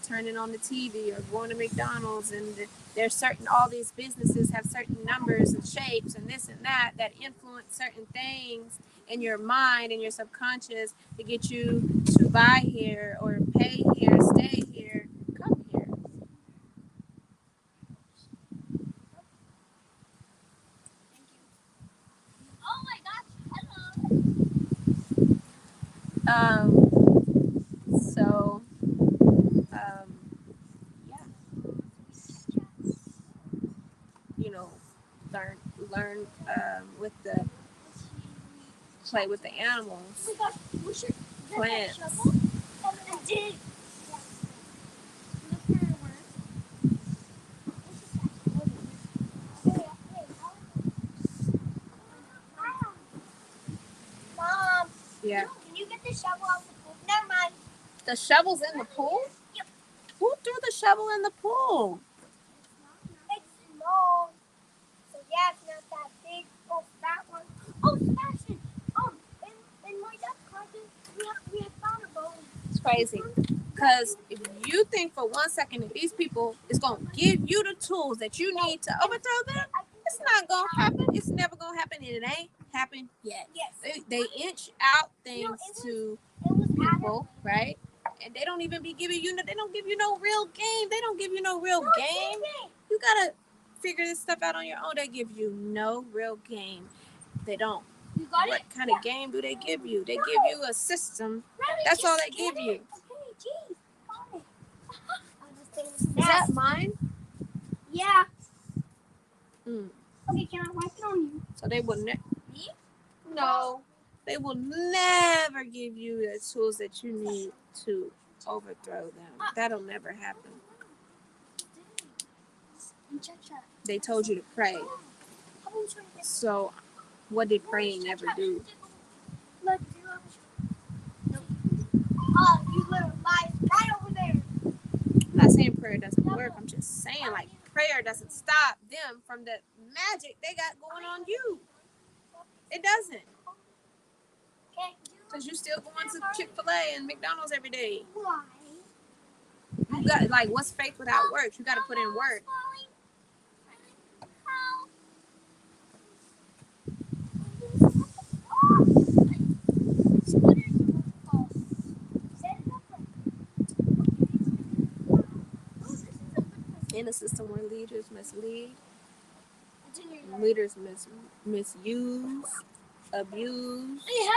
C: turning on the TV or going to McDonald's, and there's all these businesses have certain numbers and shapes and this and that influence certain things in your mind and your subconscious to get you to buy here or pay here, stay here, come here.
B: Oh my gosh,
C: So yeah, learn with the play with the animals, plants.
B: and dig. Mom,
C: Yeah.
B: can you get the shovel out the pool? Never mind.
C: The shovel's in the pool?
B: Yep.
C: Who threw the shovel in the pool?
B: It's small. So yeah, it's not that big. Oh, that one. Oh, Sebastian. In my dad's closet, we have found a bone.
C: It's crazy. Because if you think for 1 second that these people is going to give you the tools that you need to overthrow them, it's not going to happen. It's never going to happen. And it ain't happened yet.
B: Yes.
C: They inch out things to people, right? And they don't even be giving you, they don't give you no real game. They don't give you no real game. You got to figure this stuff out on your own. They give you no real game. They don't. What kind of game do they give you? They give you a system. That's all they give you.
B: Okay, geez. Got it.
C: Is that mine?
B: Yeah.
C: Mm.
B: Okay, can I wipe it on you?
C: So they will No. They will never give you the tools that you need to overthrow them. That'll never happen. They told you to pray. So What did praying ever do?
B: Look, oh, you little lies right over there.
C: I'm not saying prayer doesn't work. I'm just saying, like, prayer doesn't stop them from the magic they got going on you. It doesn't.
B: Okay.
C: Because you still going to Chick-fil-A and McDonald's every day.
B: Why?
C: You got, like, what's faith without works? You got to put in work. In a system where leaders mislead, leaders misuse, abuse,
B: It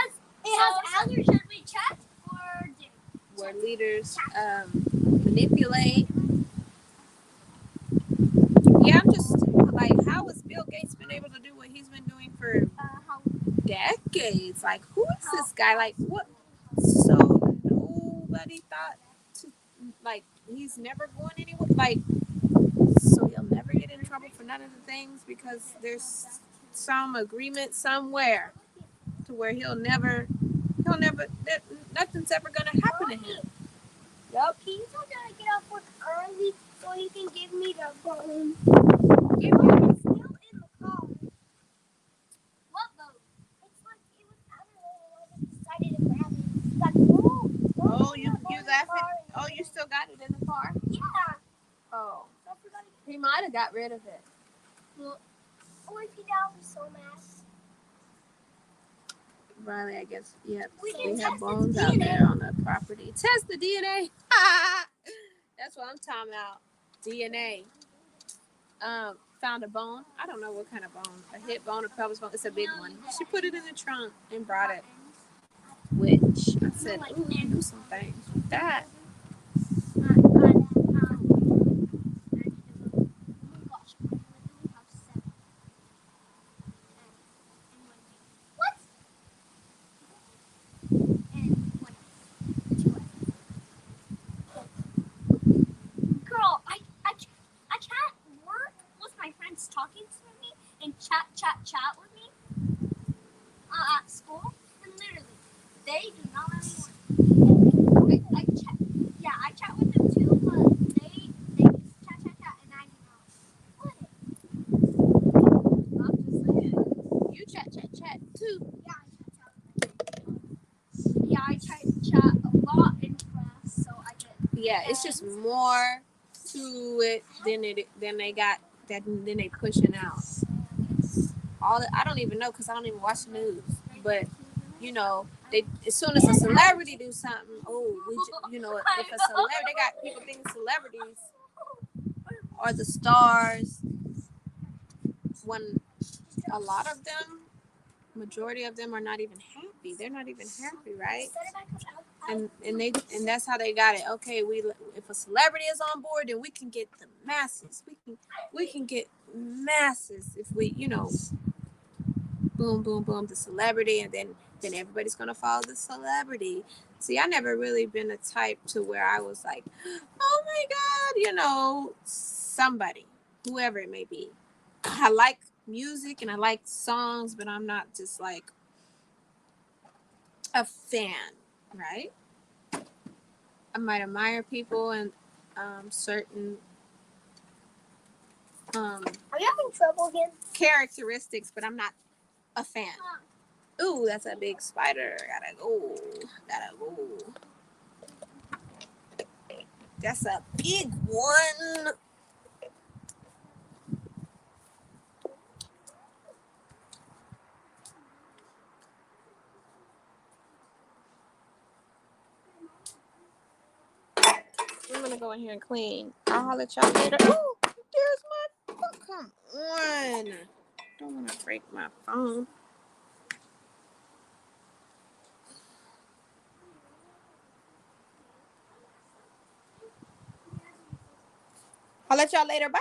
B: has Alger. Should we chat or do?
C: where leaders manipulate. Yeah, I'm just like, how has Bill Gates been able to do what he's been doing for decades? Like, who is this guy? Like, what? So nobody thought to, like, he's never going anywhere. Like, so he'll never get in trouble for none of the things because there's some agreement somewhere to where nothing's ever gonna happen to him.
B: Yup. Can you tell that I get off work early so he can give me the phone? Give me it's still in the car. What boat? It's like it was out of there and I just decided to grab it. Like,
C: Oh, you left it? Oh, you still got it in the car?
B: Yeah.
C: Oh, he might have got rid of it.
B: Well, or if he down was so mad.
C: Riley, I guess, yeah,
B: We
C: we
B: can
C: have
B: test
C: bones
B: the
C: out
B: DNA.
C: there on the property. Test the DNA. That's what I'm talking about. DNA. Found a bone. I don't know what kind of bone. A hip bone, a pelvis bone. It's a big one. She put it in the trunk and brought it. Which I said, ooh, you can do some things with that.
B: Girl, I can't work with my friends talking to me and chat with me at school. And literally, they do not let me work. I chat. Yeah, I chat with them too, but they just chat, and I do not. What?
C: I'm just saying. You chat too.
B: Yeah, I chat a lot in class, so I get.
C: Yeah, it's just more to it than they pushing out. I don't even know because I don't even watch the news. But you know, they as soon as a celebrity do something, if a celebrity, they got people thinking celebrities are the stars. When a lot of them, majority of them are not even happy. They're not even happy, right? And that's how they got it. Okay, if a celebrity is on board, then we can get the masses. We can get masses if we, boom, boom, boom, the celebrity, and then everybody's gonna follow the celebrity. See, I never really been a type to where I was like, oh my God, somebody, whoever it may be. I like music and I like songs, but I'm not just like a fan, right? I might admire people and certain
B: Are you having trouble again?
C: characteristics, but I'm not a fan. Ooh, that's a big spider. Gotta go. That's a big one. I'm gonna go in here and clean. I'll holler at y'all later. Ooh, there's my phone. Come on. Don't want to break my phone. I'll let y'all later. Bye.